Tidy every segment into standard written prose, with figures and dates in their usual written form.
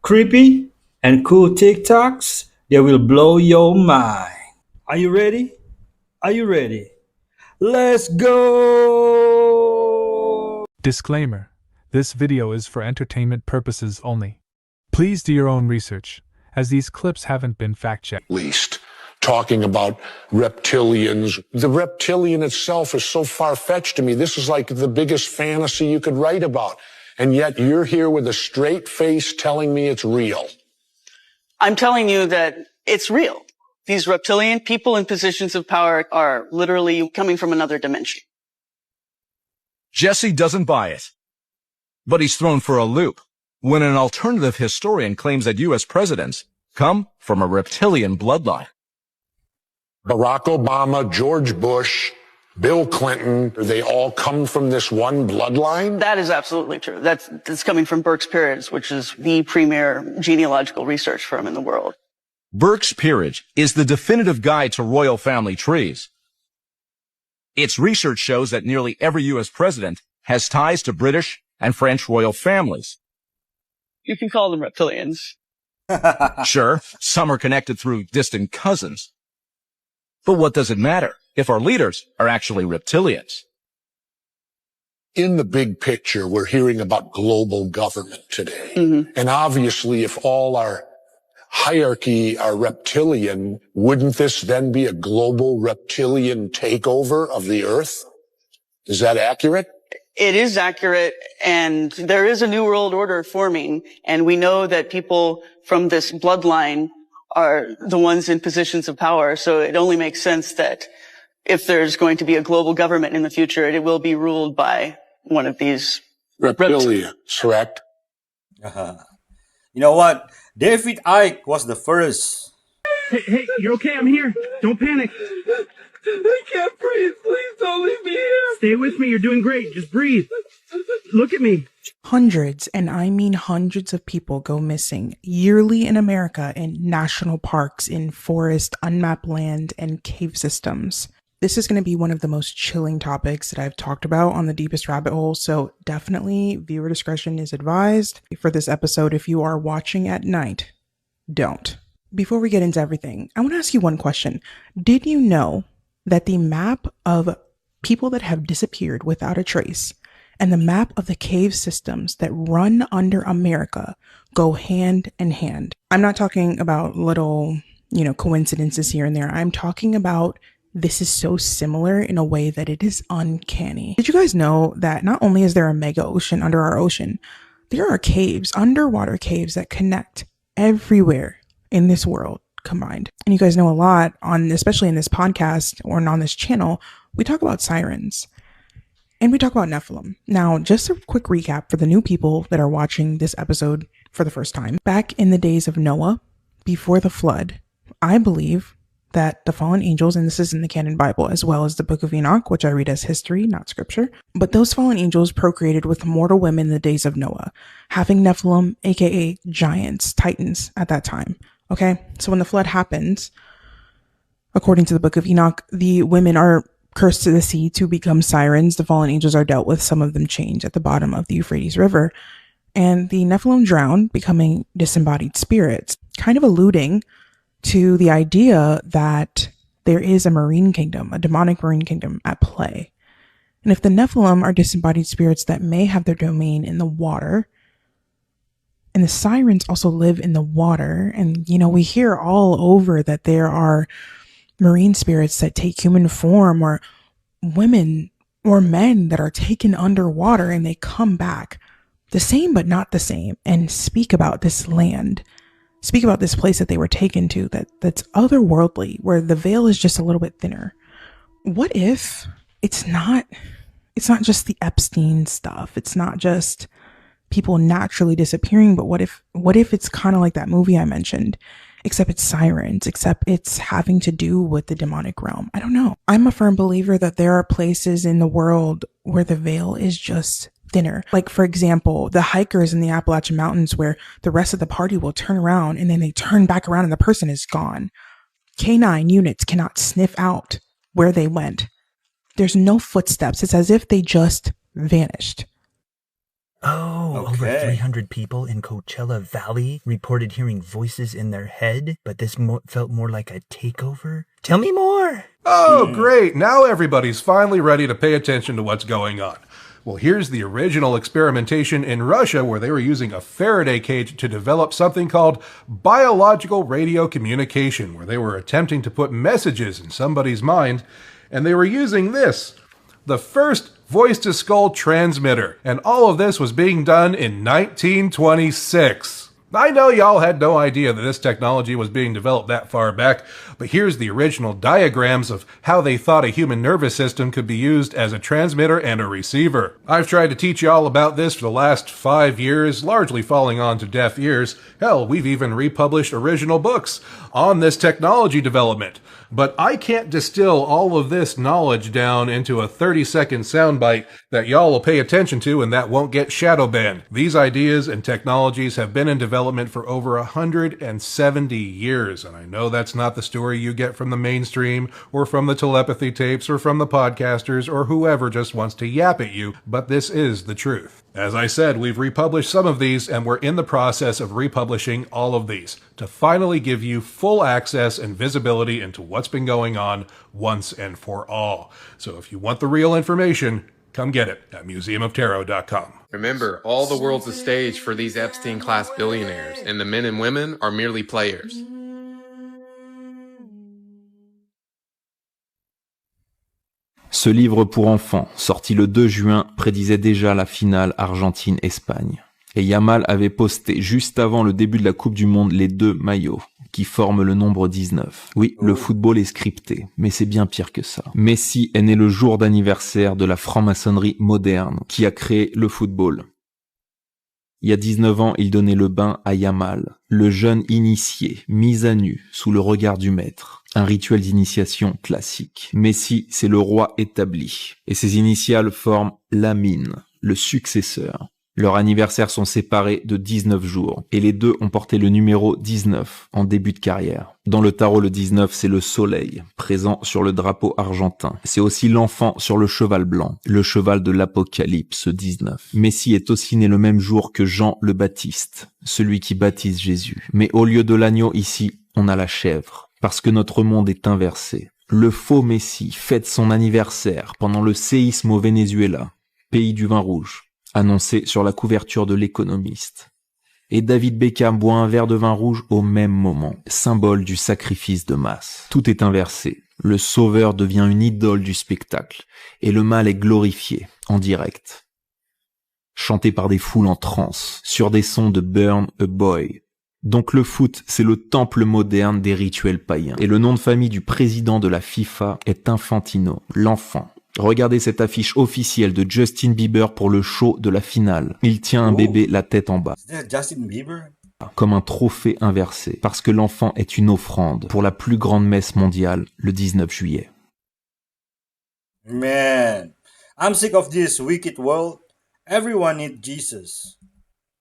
creepy and cool TikToks that will blow your mind. Are you ready? Are you ready? Let's go! Disclaimer: this video is for entertainment purposes only. Please do your own research, as these clips haven't been fact-checked. Least talking about reptilians. The reptilian itself is so far-fetched to me. This is like the biggest fantasy you could write about. And yet you're here with a straight face telling me it's real. I'm telling you that it's real. These reptilian people in positions of power are literally coming from another dimension. Jesse doesn't buy it. But he's thrown for a loop when an alternative historian claims that U.S. presidents come from a reptilian bloodline. Barack Obama, George Bush, Bill Clinton, they all come from this one bloodline? That is absolutely true. That's coming from Burke's Peerage, which is the premier genealogical research firm in the world. Burke's Peerage is the definitive guide to royal family trees. Its research shows that nearly every U.S. president has ties to British and French royal families. You can call them reptilians. Sure, some are connected through distant cousins. But what does it matter if our leaders are actually reptilians? In the big picture, we're hearing about global government today. And obviously, if all our hierarchy are reptilian, wouldn't this then be a global reptilian takeover of the earth? Is that accurate? It is accurate, and there is a new world order forming, and we know that people from this bloodline are the ones in positions of power, so it only makes sense that if there's going to be a global government in the future, it will be ruled by one of these Reptilians, correct? You know what? David Icke was the first. Hey, you're okay? I'm here. Don't panic. I can't breathe. Please don't leave me here. Stay with me. You're doing great. Just breathe. Look at me. Hundreds, and I mean hundreds of people go missing yearly in America in national parks, in forest, unmapped land, and cave systems. This is going to be one of the most chilling topics that I've talked about on The Deepest Rabbit Hole, so definitely viewer discretion is advised. For this episode, if you are watching at night, don't. Before we get into everything, I want to ask you one question. Did you know that the map of people that have disappeared without a trace and the map of the cave systems that run under America go hand in hand? I'm not talking about little, coincidences here and there. I'm talking about this is so similar in a way that it is uncanny. Did you guys know that not only is there a mega ocean under our ocean, there are caves, underwater caves that connect everywhere in this world combined? And you guys know a lot especially in this podcast or on this channel, we talk about sirens and we talk about Nephilim. Now, just a quick recap for the new people that are watching this episode for the first time. Back in the days of Noah, before the flood, I believe that the fallen angels, and this is in the canon Bible, as well as the Book of Enoch, which I read as history, not scripture, but those fallen angels procreated with mortal women in the days of Noah, having Nephilim, aka giants, titans at that time. Okay, so when the flood happens, according to the Book of Enoch, the women are cursed to the sea to become sirens. The fallen angels are dealt with. Some of them change at the bottom of the Euphrates River. And the Nephilim drown, becoming disembodied spirits, kind of alluding to the idea that there is a marine kingdom, a demonic marine kingdom at play. And if the Nephilim are disembodied spirits that may have their domain in the water, and the sirens also live in the water, and we hear all over that there are marine spirits that take human form, or women or men that are taken underwater and they come back the same but not the same, and speak about this land, speak about this place that they were taken to that's otherworldly, where the veil is just a little bit thinner. What if it's not just the Epstein stuff? It's not just people naturally disappearing, but what if it's kind of like that movie I mentioned, except it's sirens, except it's having to do with the demonic realm? I don't know. I'm a firm believer that there are places in the world where the veil is just thinner. Like, for example, the hikers in the Appalachian Mountains, where the rest of the party will turn around and then they turn back around and the person is gone. Canine units cannot sniff out where they went. There's no footsteps. It's as if they just vanished. Oh, over 300 people in Coachella Valley reported hearing voices in their head, but this felt more like a takeover. Tell me more! Oh, great. Now everybody's finally ready to pay attention to what's going on. Well, here's the original experimentation in Russia where they were using a Faraday cage to develop something called biological radio communication, where they were attempting to put messages in somebody's mind, and they were using this, the first voice-to-skull transmitter, and all of this was being done in 1926. I know y'all had no idea that this technology was being developed that far back, but here's the original diagrams of how they thought a human nervous system could be used as a transmitter and a receiver. I've tried to teach y'all about this for the last 5 years, largely falling onto deaf ears. Hell, we've even republished original books on this technology development. But I can't distill all of this knowledge down into a 30-second soundbite that y'all will pay attention to and that won't get shadow banned. These ideas and technologies have been in development for over 170 years, and I know that's not the story you get from the mainstream or from the telepathy tapes or from the podcasters or whoever just wants to yap at you, but this is the truth. As I said, we've republished some of these, and we're in the process of republishing all of these to finally give you full access and visibility into what's been going on once and for all. So if you want the real information, come get it at museumoftarot.com. Remember, all the world's a stage for these Epstein-class billionaires, and the men and women are merely players. Ce livre pour enfants, sorti le 2 juin, prédisait déjà la finale Argentine-Espagne. Et Yamal avait posté juste avant le début de la Coupe du Monde les 2 maillots, qui forment le nombre 19. Oui, le football est scripté, mais c'est bien pire que ça. Messi est né le jour d'anniversaire de la franc-maçonnerie moderne, qui a créé le football. Il y a 19 ans, il donnait le bain à Yamal, le jeune initié, mis à nu, sous le regard du maître. Un rituel d'initiation classique. Messi, c'est le roi établi. Et ses initiales forment Lamine, le successeur. Leurs anniversaires sont séparés de 19 jours. Et les deux ont porté le numéro 19 en début de carrière. Dans le tarot, le 19, c'est le soleil, présent sur le drapeau argentin. C'est aussi l'enfant sur le cheval blanc, le cheval de l'Apocalypse 19. Messi est aussi né le même jour que Jean le Baptiste, celui qui baptise Jésus. Mais au lieu de l'agneau ici, on a la chèvre. Parce que notre monde est inversé. Le faux Messi fête son anniversaire pendant le séisme au Venezuela, pays du vin rouge, annoncé sur la couverture de l'Économiste. Et David Beckham boit un verre de vin rouge au même moment, symbole du sacrifice de masse. Tout est inversé. Le sauveur devient une idole du spectacle, et le mal est glorifié, en direct. Chanté par des foules en transe, sur des sons de Burn a Boy. Donc le foot, c'est le temple moderne des rituels païens. Et le nom de famille du président de la FIFA est Infantino, l'enfant. Regardez cette affiche officielle de Justin Bieber pour le show de la finale. Il tient un bébé la tête en bas. Justin Bieber? Comme un trophée inversé, parce que l'enfant est une offrande pour la plus grande messe mondiale le 19 juillet. Man, I'm sick of this wicked world. Everyone needs Jesus.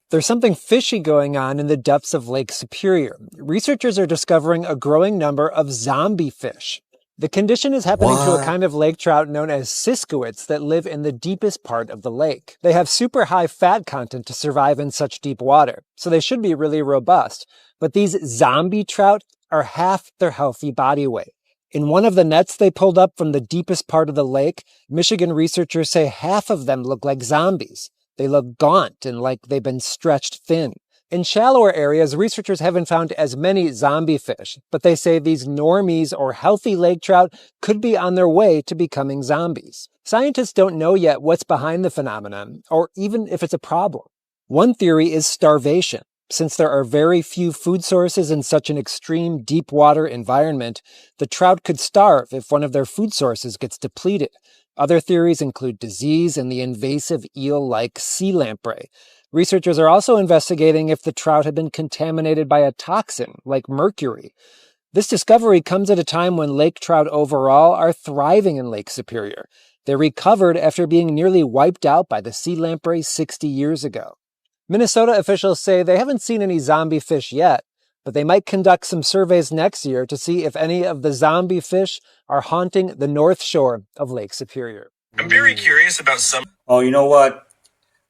There's something fishy going on in the depths of Lake Superior. Researchers are discovering a growing number of zombie fish. The condition is happening to a kind of lake trout known as siskowits that live in the deepest part of the lake. They have super high fat content to survive in such deep water, so they should be really robust. But these zombie trout are half their healthy body weight. In one of the nets they pulled up from the deepest part of the lake, Michigan researchers say half of them look like zombies. They look gaunt and like they've been stretched thin. In shallower areas, researchers haven't found as many zombie fish, but they say these normies or healthy lake trout could be on their way to becoming zombies. Scientists don't know yet what's behind the phenomenon, or even if it's a problem. One theory is starvation. Since there are very few food sources in such an extreme deep water environment, the trout could starve if one of their food sources gets depleted. Other theories include disease and the invasive eel-like sea lamprey. Researchers are also investigating if the trout have been contaminated by a toxin, like mercury. This discovery comes at a time when lake trout overall are thriving in Lake Superior. They recovered after being nearly wiped out by the sea lamprey 60 years ago. Minnesota officials say they haven't seen any zombie fish yet, but they might conduct some surveys next year to see if any of the zombie fish are haunting the north shore of Lake Superior. I'm very curious about some... Oh, you know what?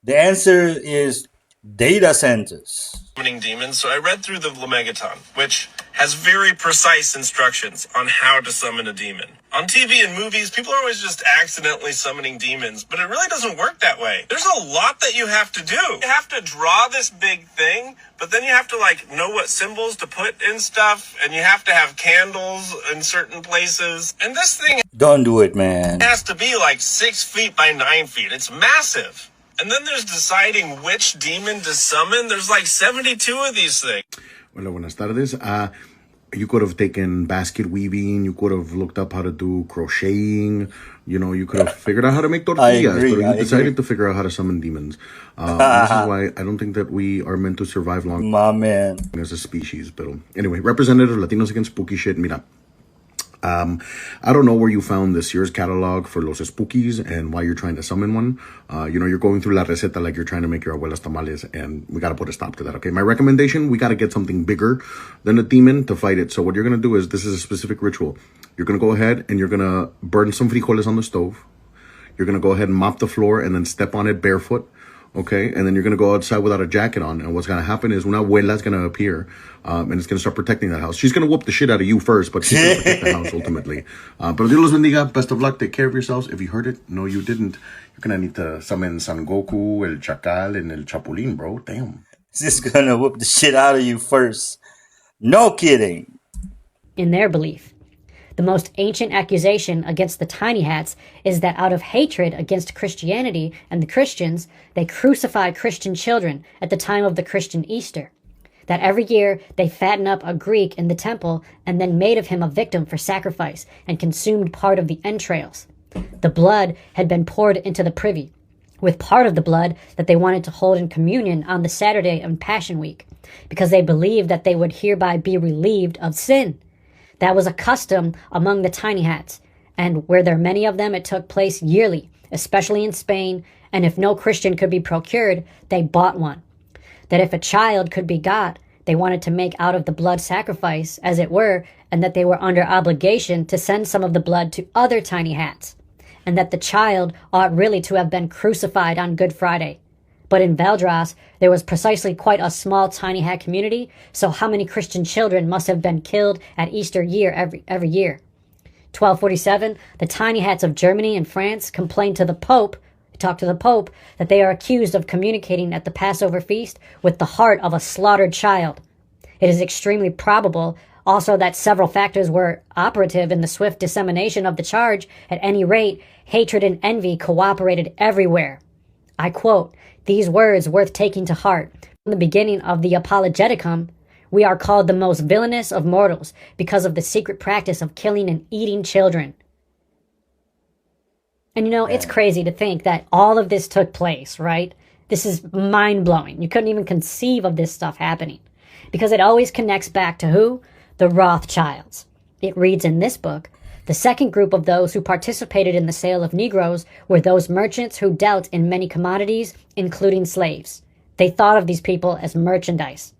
The answer is data centers. Summoning demons. So I read through the Lemegeton, which has very precise instructions on how to summon a demon. On TV and movies, people are always just accidentally summoning demons, but it really doesn't work that way. There's a lot that you have to do. You have to draw this big thing, but then you have to know what symbols to put in stuff, and you have to have candles in certain places. And this thing Don't do it, man. has to be 6 feet by 9 feet. It's massive. And then there's deciding which demon to summon. There's 72 of these things. Hola, buenas tardes. You could have taken basket weaving. You could have looked up how to do crocheting. You could have figured out how to make tortillas. But you decided to figure out how to summon demons. This is why I don't think that we are meant to survive long. My man. As a species. But anyway, Representative Latinos Against Spooky Shit. Mira. I don't know where you found this year's catalog for Los Spookies and why you're trying to summon one. You're going through La Receta like you're trying to make your abuela's tamales, and we got to put a stop to that, okay? My recommendation, we got to get something bigger than a demon to fight it. So what you're going to do is, this is a specific ritual. You're going to go ahead and you're going to burn some frijoles on the stove. You're going to go ahead and mop the floor and then step on it barefoot. Okay, and then you're going to go outside without a jacket on. And what's going to happen is una abuela's going to appear and it's going to start protecting that house. She's going to whoop the shit out of you first, but she's going to protect the house ultimately. Pero Dios los bendiga. Best of luck. Take care of yourselves. If you heard it, no, you didn't. You're going to need to summon San Goku, El Chacal, and El Chapulín, bro. Damn. She's going to whoop the shit out of you first. No kidding. In their belief, the most ancient accusation against the Tiny Hats is that out of hatred against Christianity and the Christians, they crucified Christian children at the time of the Christian Easter. That every year they fatten up a Greek in the temple and then made of him a victim for sacrifice and consumed part of the entrails. The blood had been poured into the privy, with part of the blood that they wanted to hold in communion on the Saturday of Passion Week, because they believed that they would hereby be relieved of sin. That was a custom among the Tiny Hats, and where there are many of them, it took place yearly, especially in Spain, and if no Christian could be procured, they bought one. That if a child could be got, they wanted to make out of the blood sacrifice, as it were, and that they were under obligation to send some of the blood to other Tiny Hats, and that the child ought really to have been crucified on Good Friday. But in Valdras, there was precisely quite a small Tiny Hat community, so how many Christian children must have been killed at Easter every year? 1247, the Tiny Hats of Germany and France complained to the Pope, that they are accused of communicating at the Passover feast with the heart of a slaughtered child. It is extremely probable also that several factors were operative in the swift dissemination of the charge. At any rate, hatred and envy cooperated everywhere. I quote these words worth taking to heart. From the beginning of the Apologeticum, we are called the most villainous of mortals because of the secret practice of killing and eating children. And it's crazy to think that all of this took place, right? This is mind-blowing. You couldn't even conceive of this stuff happening. Because it always connects back to who? The Rothschilds. It reads in this book, the second group of those who participated in the sale of Negroes were those merchants who dealt in many commodities, including slaves. They thought of these people as merchandise.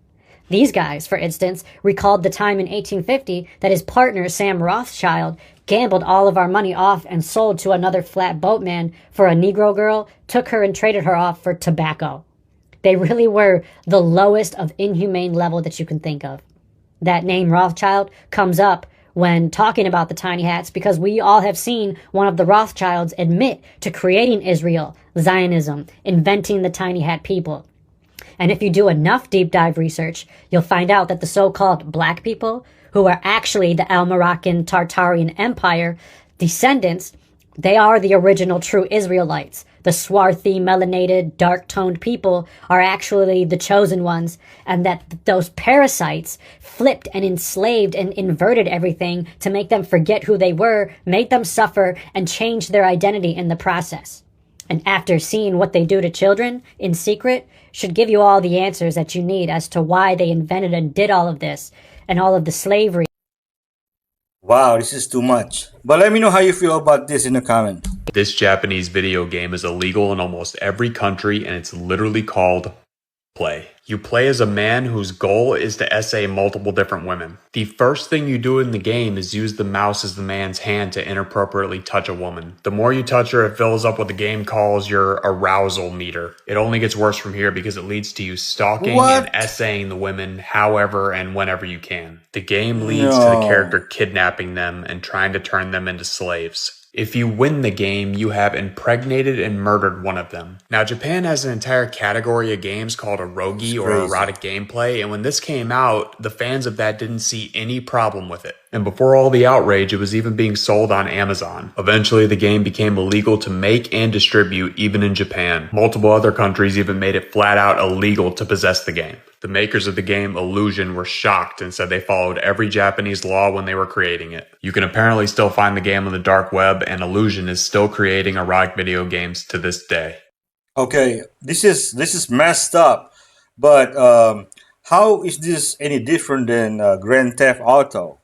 These guys, for instance, recalled the time in 1850 that his partner, Sam Rothschild, gambled all of our money off and sold to another flatboatman for a Negro girl, took her and traded her off for tobacco. They really were the lowest of inhumane level that you can think of. That name Rothschild comes up when talking about the Tiny Hats because we all have seen one of the Rothschilds admit to creating Israel, Zionism, inventing the Tiny Hat people. And if you do enough deep dive research, you'll find out that the so-called black people, who are actually the Al-Moroccan Tartarian Empire descendants, they are the original true Israelites. The swarthy, melanated, dark-toned people are actually the chosen ones, and that those parasites flipped and enslaved and inverted everything to make them forget who they were, made them suffer, and changed their identity in the process. And after seeing what they do to children in secret, should give you all the answers that you need as to why they invented and did all of this, and all of the slavery. Wow, this is too much. But let me know how you feel about this in the comment. This Japanese video game is illegal in almost every country, and it's literally called play. You play as a man whose goal is to essay multiple different women. The first thing you do in the game is use the mouse as the man's hand to inappropriately touch a woman. The more you touch her, it fills up what the game calls your arousal meter. It only gets worse from here because it leads to you stalking and essaying the women however and whenever you can. The game leads to the character kidnapping them and trying to turn them into slaves. If you win the game, you have impregnated and murdered one of them. Now, Japan has an entire category of games called eroge or erotic gameplay, and when this came out, the fans of that didn't see any problem with it. And before all the outrage, it was even being sold on Amazon. Eventually, the game became illegal to make and distribute even in Japan. Multiple other countries even made it flat out illegal to possess the game. The makers of the game, Illusion, were shocked and said they followed every Japanese law when they were creating it. You can apparently still find the game on the dark web, and Illusion is still creating erotic video games to this day. Okay, this is messed up, but how is this any different than Grand Theft Auto?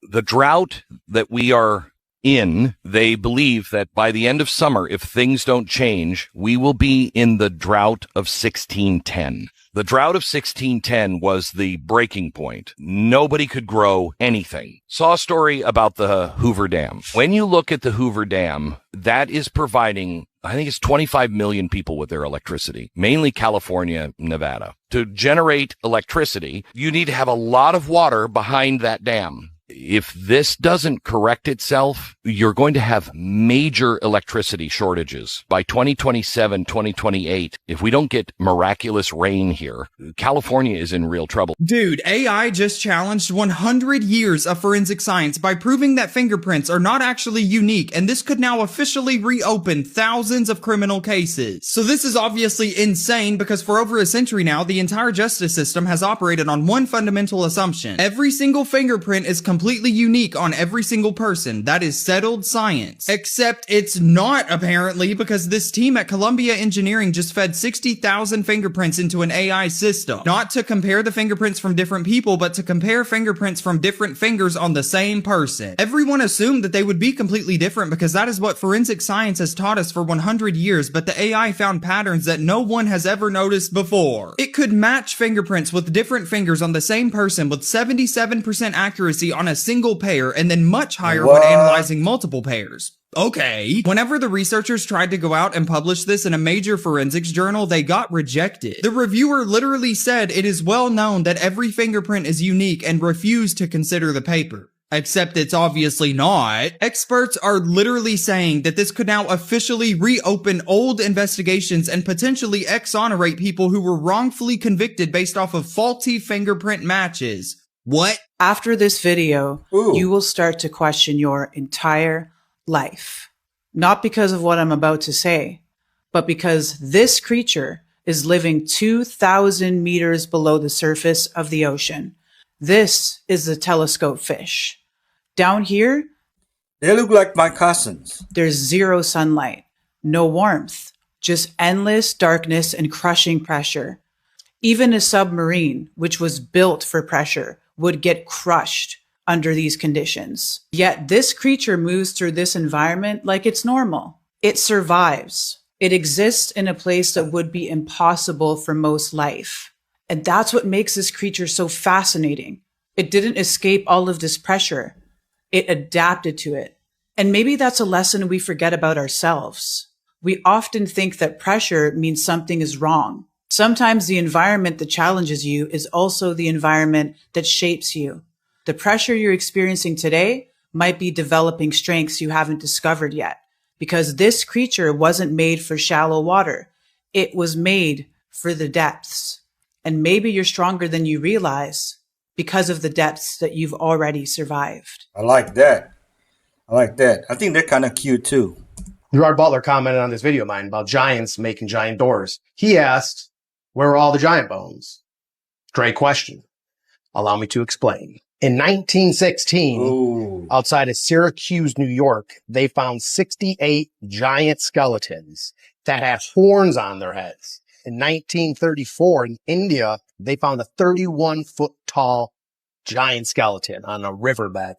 The drought that we are in, they believe that by the end of summer, if things don't change, we will be in the drought of 1610. The drought of 1610 was the breaking point. Nobody could grow anything. Saw a story about the Hoover Dam. When you look at the Hoover Dam, that is providing, I think it's 25 million people with their electricity, mainly California, Nevada. To generate electricity, you need to have a lot of water behind that dam. If this doesn't correct itself, you're going to have major electricity shortages. By 2027, 2028, if we don't get miraculous rain here, California is in real trouble. Dude, AI just challenged 100 years of forensic science by proving that fingerprints are not actually unique, and this could now officially reopen thousands of criminal cases. So this is obviously insane because for over a century now, the entire justice system has operated on one fundamental assumption. Every single fingerprint is completely unique on every single person. That is settled science. Except it's not, apparently, because this team at Columbia Engineering just fed 60,000 fingerprints into an AI system. Not to compare the fingerprints from different people, but to compare fingerprints from different fingers on the same person. Everyone assumed that they would be completely different because that is what forensic science has taught us for 100 years, but the AI found patterns that no one has ever noticed before. It could match fingerprints with different fingers on the same person with 77% accuracy on a single pair and then much higher when analyzing multiple pairs. Okay. Whenever the researchers tried to go out and publish this in a major forensics journal, they got rejected. The reviewer literally said it is well known that every fingerprint is unique and refused to consider the paper. Except it's obviously not. Experts are literally saying that this could now officially reopen old investigations and potentially exonerate people who were wrongfully convicted based off of faulty fingerprint matches. What? After this video, you will start to question your entire life. Not because of what I'm about to say, but because this creature is living 2,000 meters below the surface of the ocean. This is the telescope fish. Down here, they look like my cousins. There's zero sunlight, no warmth, just endless darkness and crushing pressure. Even a submarine, which was built for pressure, would get crushed under these conditions. Yet this creature moves through this environment like it's normal. It survives. It exists in a place that would be impossible for most life. And that's what makes this creature so fascinating. It didn't escape all of this pressure. It adapted to it. And maybe that's a lesson we forget about ourselves. We often think that pressure means something is wrong. Sometimes the environment that challenges you is also the environment that shapes you. The pressure you're experiencing today might be developing strengths you haven't discovered yet, because this creature wasn't made for shallow water. It was made for the depths. And maybe you're stronger than you realize because of the depths that you've already survived. I like that. I think they're kind of cute too. Gerard Butler commented on this video of mine about giants making giant doors. He asked, where are all the giant bones? Great question. Allow me to explain. In 1916, outside of Syracuse, New York, they found 68 giant skeletons that had horns on their heads. In 1934, in India, they found a 31-foot tall giant skeleton on a riverbed.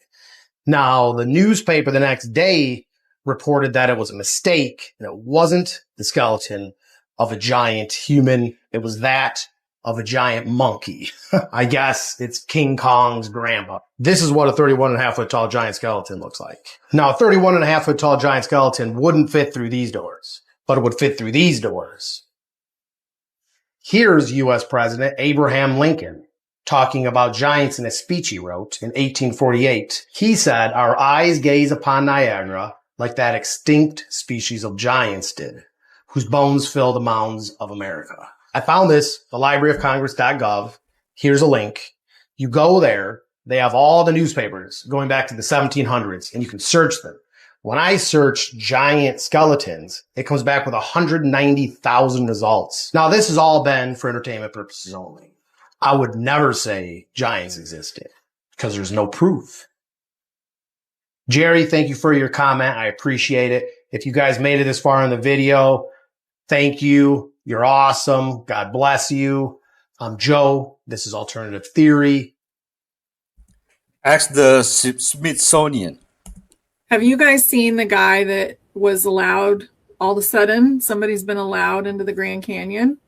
Now, the newspaper the next day reported that it was a mistake and it wasn't the skeleton, of a giant human. It was that of a giant monkey. I guess it's King Kong's grandpa. This is what a 31.5 foot tall giant skeleton looks like. Now, a 31.5 foot tall giant skeleton wouldn't fit through these doors, but it would fit through these doors. Here's U.S. President Abraham Lincoln talking about giants in a speech he wrote in 1848. He said, "Our eyes gaze upon Niagara like that extinct species of giants did, whose bones fill the mounds of America." I found this, the libraryofcongress.gov. Here's a link. You go there. They have all the newspapers going back to the 1700s, and you can search them. When I search giant skeletons, it comes back with 190,000 results. Now, this has all been for entertainment purposes only. I would never say giants existed because there's no proof. Jerry, thank you for your comment. I appreciate it. If you guys made it this far in the video, thank you. You're awesome. God bless you. I'm Joe. This is Alternative Theory. Ask the Smithsonian. Have you guys seen the guy that was allowed all of a sudden? Somebody's been allowed into the Grand Canyon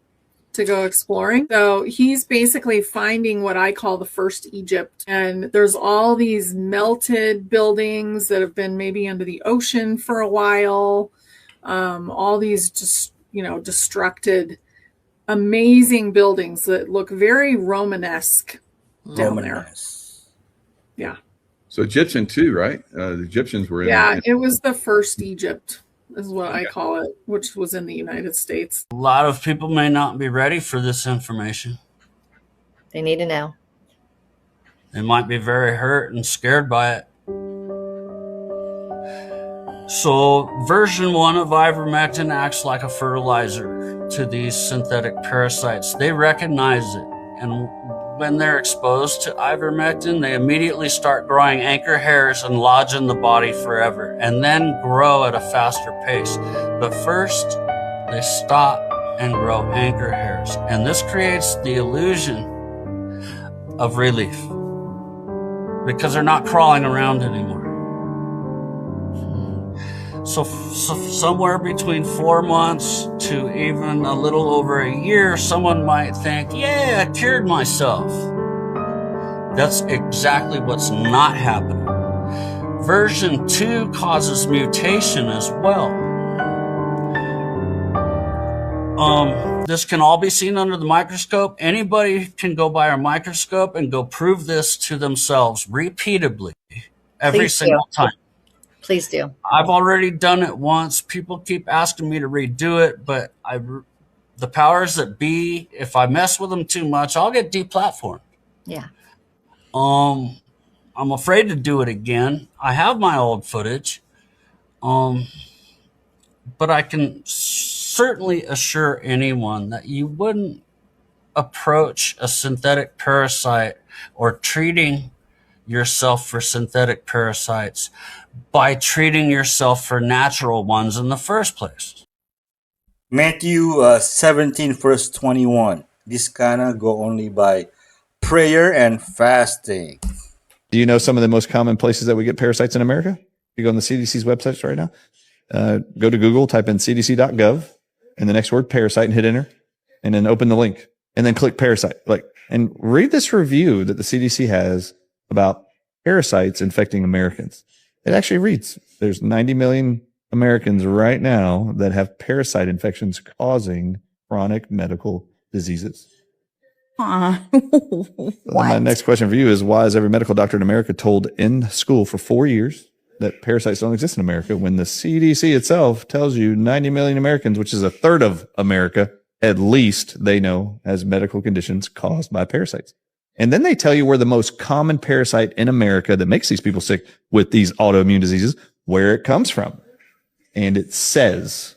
to go exploring. So he's basically finding what I call the first Egypt. And there's all these melted buildings that have been maybe under the ocean for a while. All these just, destructed, amazing buildings that look very Romanesque down there. Yeah. So Egyptian too, right? The Egyptians were in. Yeah, it was the first Egypt, is what I call it, which was in the United States. A lot of people may not be ready for this information. They need to know. They might be very hurt and scared by it. So version 1 of ivermectin acts like a fertilizer to these synthetic parasites. They recognize it, and when they're exposed to ivermectin, they immediately start growing anchor hairs and lodge in the body forever, and then grow at a faster pace. But first, they stop and grow anchor hairs, and this creates the illusion of relief because they're not crawling around anymore. So somewhere between 4 months to even a little over a year, someone might think, yeah, I cured myself. That's exactly what's not happening. Version 2 causes mutation as well. This can all be seen under the microscope. Anybody can go by our microscope and go prove this to themselves repeatedly every single time. Please do. I've already done it once. People keep asking me to redo it, but the powers that be, if I mess with them too much, I'll get deplatformed. Yeah. I'm afraid to do it again. I have my old footage, but I can certainly assure anyone that you wouldn't approach a synthetic parasite or treating yourself for synthetic parasites by treating yourself for natural ones in the first place. Matthew 17 verse 21. This kind of go only by prayer and fasting. Do you know some of the most common places that we get parasites in America? You go on the CDC's websites right now. Go to Google, type in cdc.gov and the next word parasite and hit enter, and then open the link and then click parasite. And read this review that the CDC has about parasites infecting Americans. It actually reads, there's 90 million Americans right now that have parasite infections causing chronic medical diseases. My next question for you is, why is every medical doctor in America told in school for 4 years that parasites don't exist in America when the CDC itself tells you 90 million Americans, which is a third of America, at least they know has medical conditions caused by parasites? And then they tell you where the most common parasite in America that makes these people sick with these autoimmune diseases, where it comes from. And it says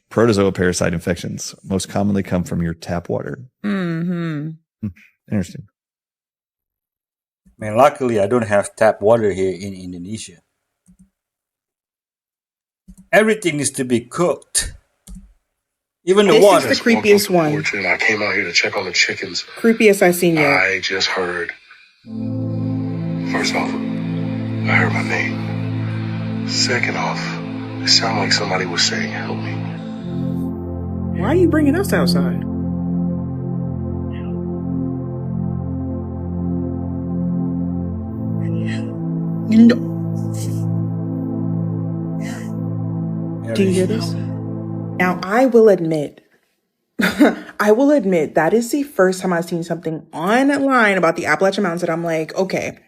protozoa parasite infections most commonly come from your tap water. Mm-hmm. Interesting. Man, luckily I don't have tap water here in Indonesia. Everything needs to be cooked. Even the water. This is the creepiest one. I came out here to check on the chickens. Creepiest I've seen yet. I just heard. First off, I heard my name. Second off, it sounded like somebody was saying, help me. Why are you bringing us outside? No. Do you hear this? Now, I will admit that is the first time I've seen something online about the Appalachian Mountains that I'm like, okay,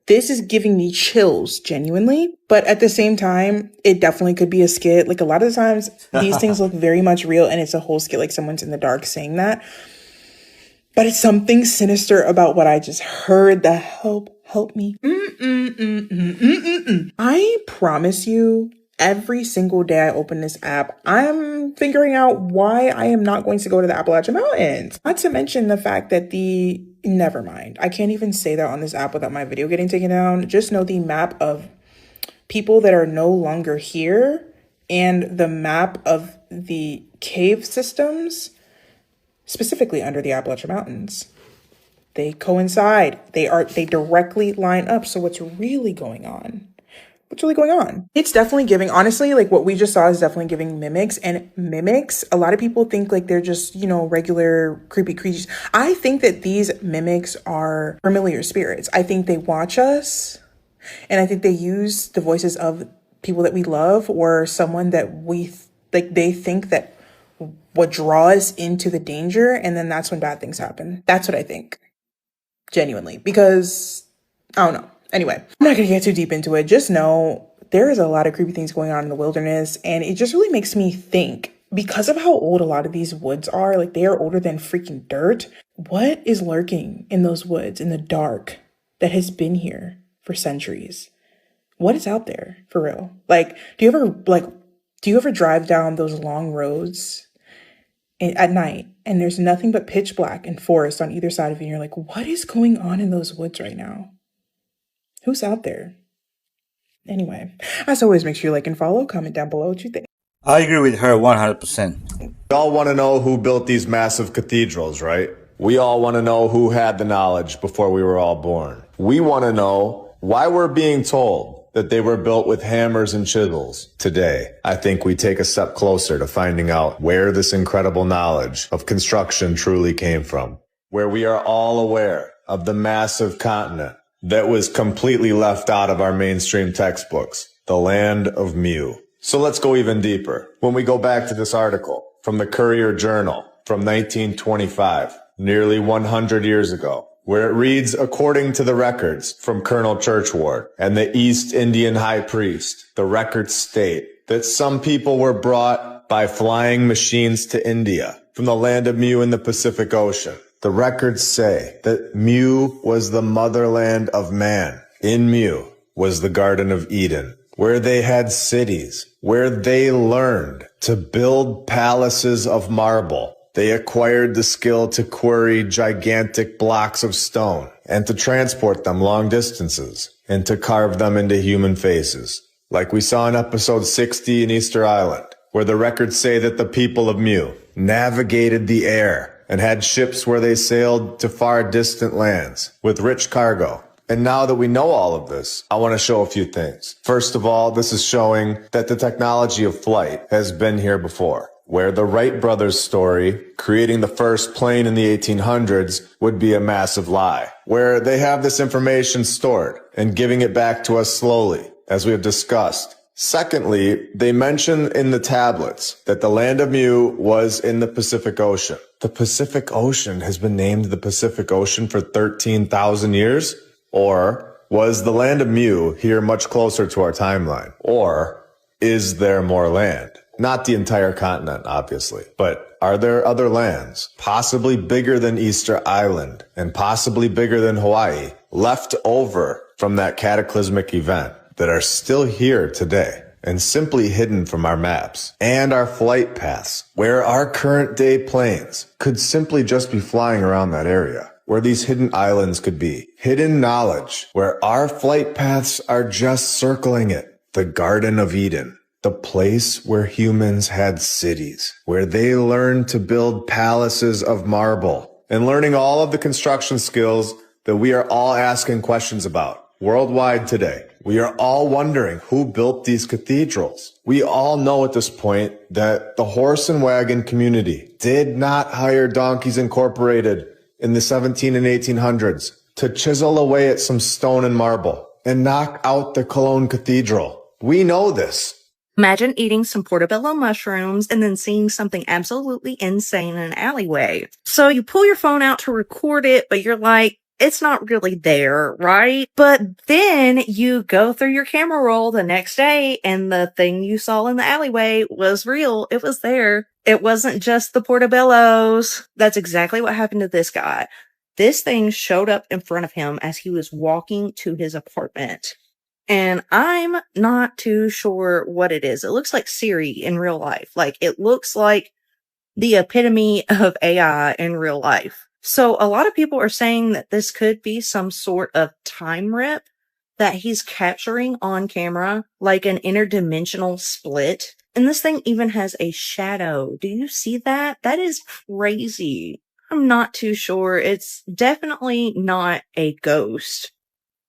this is giving me chills genuinely. But at the same time, it definitely could be a skit. Like a lot of the times these things look very much real and it's a whole skit, like someone's in the dark saying that. But it's something sinister about what I just heard. The help me. I promise you, every single day I open this app, I'm figuring out why I am not going to go to the Appalachian Mountains. Not to mention the fact that never mind. I can't even say that on this app without my video getting taken down. Just know the map of people that are no longer here and the map of the cave systems, specifically under the Appalachian Mountains. They coincide. They directly line up. So what's really going on? It's definitely giving, honestly, like what we just saw is definitely giving mimics. And mimics, a lot of people think like they're just, regular creepy creatures. I think that these mimics are familiar spirits. I think they watch us and I think they use the voices of people that we love or someone that they think that would draw us into the danger. And then that's when bad things happen. That's what I think. Genuinely. Because, I don't know. Anyway, I'm not going to get too deep into it. Just know there is a lot of creepy things going on in the wilderness. And it just really makes me think, because of how old a lot of these woods are, like they are older than freaking dirt. What is lurking in those woods in the dark that has been here for centuries? What is out there for real? Like, do you ever drive down those long roads at night and there's nothing but pitch black and forest on either side of you? And you're like, what is going on in those woods right now? Who's out there? Anyway, as always, make sure you like and follow. Comment down below what you think. I agree with her 100%. We all want to know who built these massive cathedrals, right? We all want to know who had the knowledge before we were all born. We want to know why we're being told that they were built with hammers and chisels. Today, I think we take a step closer to finding out where this incredible knowledge of construction truly came from. Where we are all aware of the massive continent that was completely left out of our mainstream textbooks, the land of Mu. So let's go even deeper. When we go back to this article from the Courier Journal from 1925, nearly 100 years ago, where it reads, according to the records from Colonel Churchward and the East Indian High Priest, the records state that some people were brought by flying machines to India from the land of Mu in the Pacific Ocean. The records say that Mu was the motherland of man. In Mu was the Garden of Eden, where they had cities, where they learned to build palaces of marble. They acquired the skill to quarry gigantic blocks of stone and to transport them long distances and to carve them into human faces. Like we saw in episode 60 in Easter Island, where the records say that the people of Mu navigated the air and had ships where they sailed to far distant lands with rich cargo. And now that we know all of this, I want to show a few things. First of all, this is showing that the technology of flight has been here before, where the Wright brothers' story, creating the first plane in the 1800s, would be a massive lie, where they have this information stored and giving it back to us slowly, as we have discussed. Secondly, they mention in the tablets that the land of Mu was in the Pacific Ocean. The Pacific Ocean has been named the Pacific Ocean for 13,000 years? Or was the land of Mu here much closer to our timeline? Or is there more land? Not the entire continent, obviously, but are there other lands, possibly bigger than Easter Island and possibly bigger than Hawaii, left over from that cataclysmic event that are still here today and simply hidden from our maps and our flight paths, where our current day planes could simply just be flying around that area, where these hidden islands could be, hidden knowledge, where our flight paths are just circling it, the Garden of Eden, the place where humans had cities, where they learned to build palaces of marble, and learning all of the construction skills that we are all asking questions about. Worldwide today, we are all wondering who built these cathedrals. We all know at this point that the horse and wagon community did not hire Donkeys Incorporated in the 17 and 1800s to chisel away at some stone and marble and knock out the Cologne Cathedral. We know this. Imagine eating some portobello mushrooms and then seeing something absolutely insane in an alleyway. So you pull your phone out to record it, but you're like, it's not really there, right? But then you go through your camera roll the next day and the thing you saw in the alleyway was real. It was there. It wasn't just the portobellos. That's exactly what happened to this guy. This thing showed up in front of him as he was walking to his apartment. And I'm not too sure what it is. It looks like Siri in real life. Like, it looks like the epitome of AI in real life. So a lot of people are saying that this could be some sort of time rip that he's capturing on camera, like an interdimensional split. And this thing even has a shadow. Do you see that? That is crazy. I'm not too sure. It's definitely not a ghost.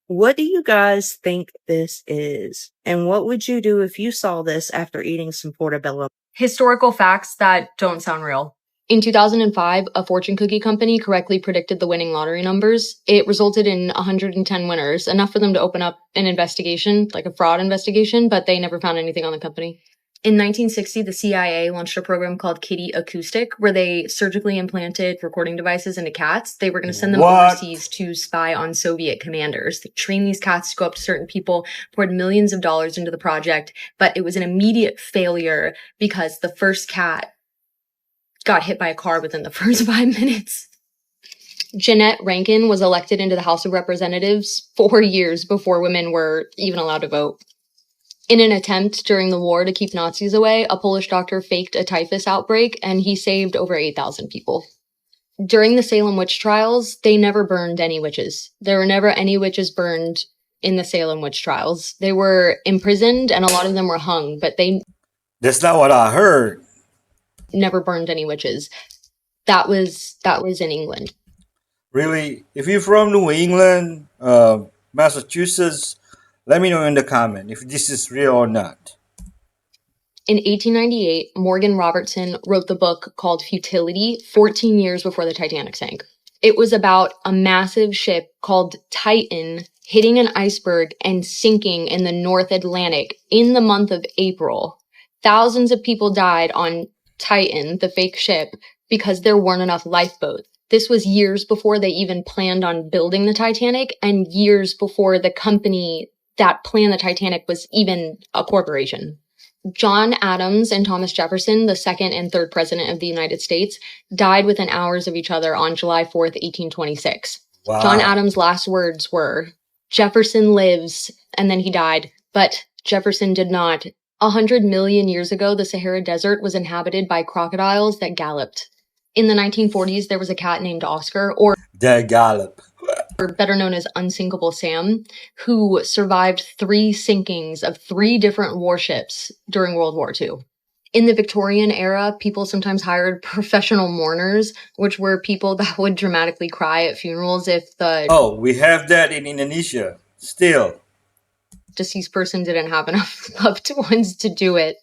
What do you guys think this is? And what would you do if you saw this after eating some portobello? Historical facts that don't sound real. In 2005, a fortune cookie company correctly predicted the winning lottery numbers. It resulted in 110 winners, enough for them to open up an investigation, like a fraud investigation, but they never found anything on the company. In 1960, the CIA launched a program called Kitty Acoustic, where they surgically implanted recording devices into cats. They were going to send them overseas to spy on Soviet commanders. They trained these cats to go up to certain people, poured millions of dollars into the project, but it was an immediate failure because the first cat got hit by a car within the first 5 minutes. Jeannette Rankin was elected into the House of Representatives 4 years before women were even allowed to vote. In an attempt during the war to keep Nazis away, a Polish doctor faked a typhus outbreak, and he saved over 8,000 people. During the Salem witch trials, they never burned any witches. There were never any witches burned in the Salem witch trials. They were imprisoned, and a lot of them were hung, but they... That's not what I heard. Never burned any witches. That was in England. Really? If you're from New England, Massachusetts, let me know in the comment if this is real or not. In 1898, Morgan Robertson wrote the book called Futility 14 years before the Titanic sank. It was about a massive ship called Titan hitting an iceberg and sinking in the North Atlantic in the month of April. Thousands of people died on Titan, the fake ship, because there weren't enough lifeboats. This was years before they even planned on building the Titanic, and years before the company that planned the Titanic was even a corporation. John Adams and Thomas Jefferson, the second and third president of the United States, died within hours of each other on July 4th, 1826. Wow. John Adams' last words were, "Jefferson lives," and then he died. But Jefferson did not. 100 million years ago, the Sahara Desert was inhabited by crocodiles that galloped. In the 1940s, there was a cat named Oscar, or Gallop, or better known as Unsinkable Sam, who survived 3 sinkings of 3 different warships during World War II. In the Victorian era, people sometimes hired professional mourners, which were people that would dramatically cry at funerals if the we have that in Indonesia still. Deceased person didn't have enough loved ones to do it.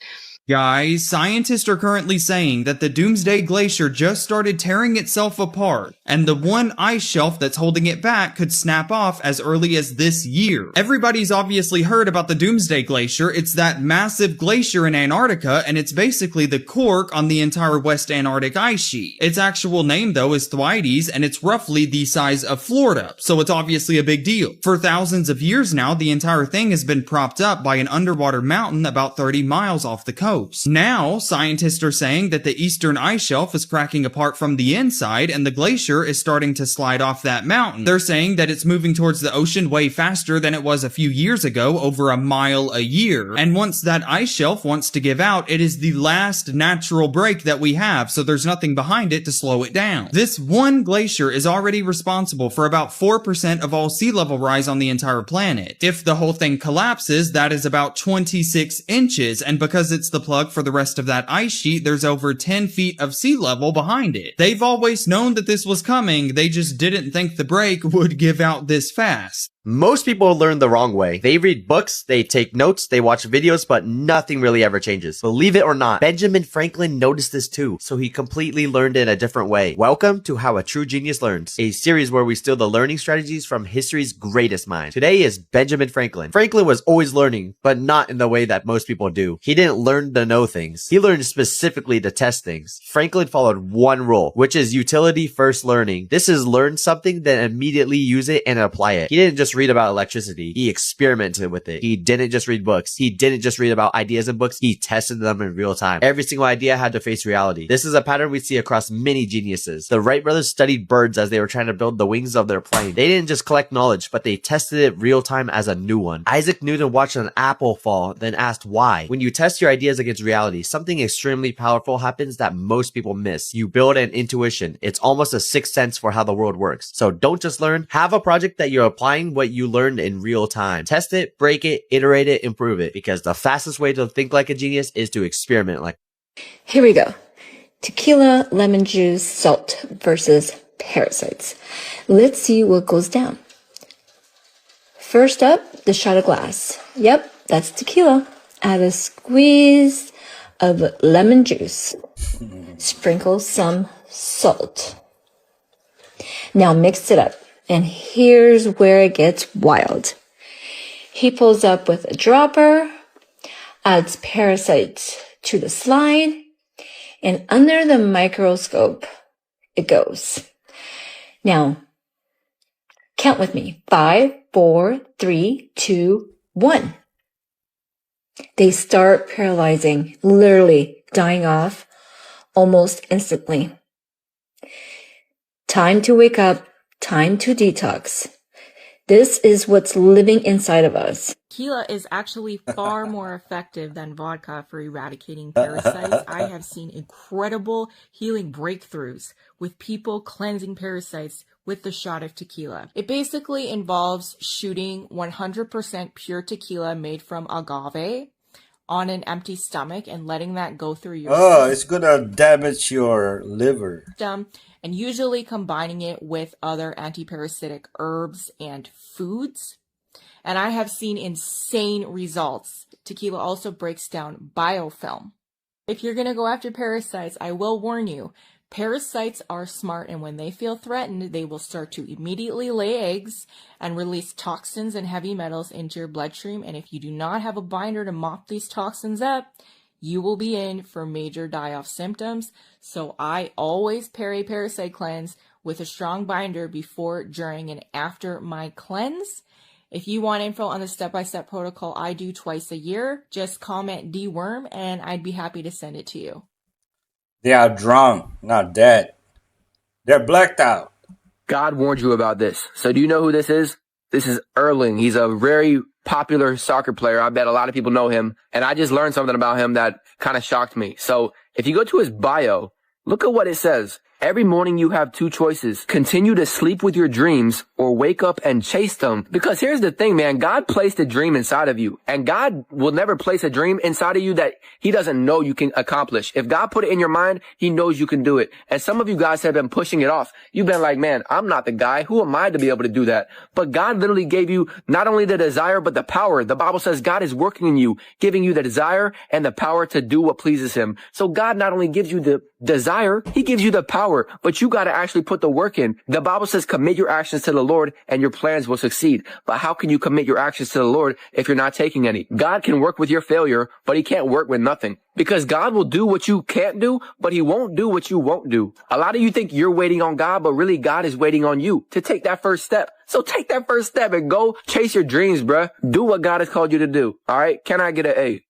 Guys, scientists are currently saying that the Doomsday Glacier just started tearing itself apart, and the one ice shelf that's holding it back could snap off as early as this year. Everybody's obviously heard about the Doomsday Glacier. It's that massive glacier in Antarctica, and it's basically the cork on the entire West Antarctic ice sheet. Its actual name, though, is Thwaites, and it's roughly the size of Florida, so it's obviously a big deal. For thousands of years now, the entire thing has been propped up by an underwater mountain about 30 miles off the coast. Now, scientists are saying that the eastern ice shelf is cracking apart from the inside and the glacier is starting to slide off that mountain. They're saying that it's moving towards the ocean way faster than it was a few years ago, over a mile a year. And once that ice shelf wants to give out, it is the last natural break that we have, so there's nothing behind it to slow it down. This one glacier is already responsible for about 4% of all sea level rise on the entire planet. If the whole thing collapses, that is about 26 inches, and because it's the plug for the rest of that ice sheet, there's over 10 feet of sea level behind it. They've always known that this was coming, they just didn't think the break would give out this fast. Most people learn the wrong way. They read books, they take notes, they watch videos, but nothing really ever changes. Believe it or not, Benjamin Franklin noticed this too, so he completely learned it a different way. Welcome to How a True Genius Learns, a series where we steal the learning strategies from history's greatest minds. Today is Benjamin Franklin. Franklin was always learning, but not in the way that most people do. He didn't learn to know things. He learned specifically to test things. Franklin followed one rule, which is utility first learning. This is learn something, then immediately use it and apply it. He didn't just read about electricity. He experimented with it. He didn't just read books. He didn't just read about ideas in books. He tested them in real time. Every single idea had to face reality. This is a pattern we see across many geniuses. The Wright brothers studied birds as they were trying to build the wings of their plane. They didn't just collect knowledge, but they tested it real time as a new one. Isaac Newton watched an apple fall, then asked why. When you test your ideas against reality, something extremely powerful happens that most people miss. You build an intuition. It's almost a sixth sense for how the world works. So don't just learn. Have a project that you're applying what you learned in real time. Test it, break it, iterate it, improve it. Because the fastest way to think like a genius is to experiment like. Here we go. Tequila, lemon juice, salt versus parasites. Let's see what goes down. First up, the shot of glass. Yep, that's tequila. Add a squeeze of lemon juice. Sprinkle some salt. Now mix it up. And here's where it gets wild. He pulls up with a dropper, adds parasites to the slide, and under the microscope, it goes. Now, count with me. 5, 4, 3, 2, 1. They start paralyzing, literally dying off almost instantly. Time to wake up. Time to detox. This is what's living inside of us. Tequila is actually far more effective than vodka for eradicating parasites. I have seen incredible healing breakthroughs with people cleansing parasites with the shot of tequila. It basically involves shooting 100% pure tequila made from agave on an empty stomach and letting that go through your system. It's gonna damage your liver. And usually combining it with other antiparasitic herbs and foods. And I have seen insane results. Tequila also breaks down biofilm. If you're going to go after parasites, I will warn you, parasites are smart, and when they feel threatened, they will start to immediately lay eggs and release toxins and heavy metals into your bloodstream. And if you do not have a binder to mop these toxins up, you will be in for major die-off symptoms. So I always pair a parasite cleanse with a strong binder before, during, and after my cleanse. If you want info on the step-by-step protocol I do twice a year, just comment DWORM and I'd be happy to send it to you. They are drunk, not dead. They're blacked out. God warned you about this. So do you know who this is? This is Erling. He's a very popular soccer player. I bet a lot of people know him. And I just learned something about him that kind of shocked me. So if you go to his bio, look at what it says. Every morning you have two choices. Continue to sleep with your dreams or wake up and chase them. Because here's the thing, man. God placed a dream inside of you. And God will never place a dream inside of you that he doesn't know you can accomplish. If God put it in your mind, he knows you can do it. And some of you guys have been pushing it off. You've been like, man, I'm not the guy. Who am I to be able to do that? But God literally gave you not only the desire, but the power. The Bible says God is working in you, giving you the desire and the power to do what pleases him. So God not only gives you the desire, he gives you the power, but you got to actually put the work in. The Bible says commit your actions to the Lord and your plans will succeed. But how can you commit your actions to the Lord if you're not taking any? God can work with your failure, but he can't work with nothing. Because God will do what you can't do, but he won't do what you won't do. A lot of you think you're waiting on God, but really God is waiting on you to take that first step. So take that first step and go chase your dreams, bruh. Do what God has called you to do. All right? Can I get an A?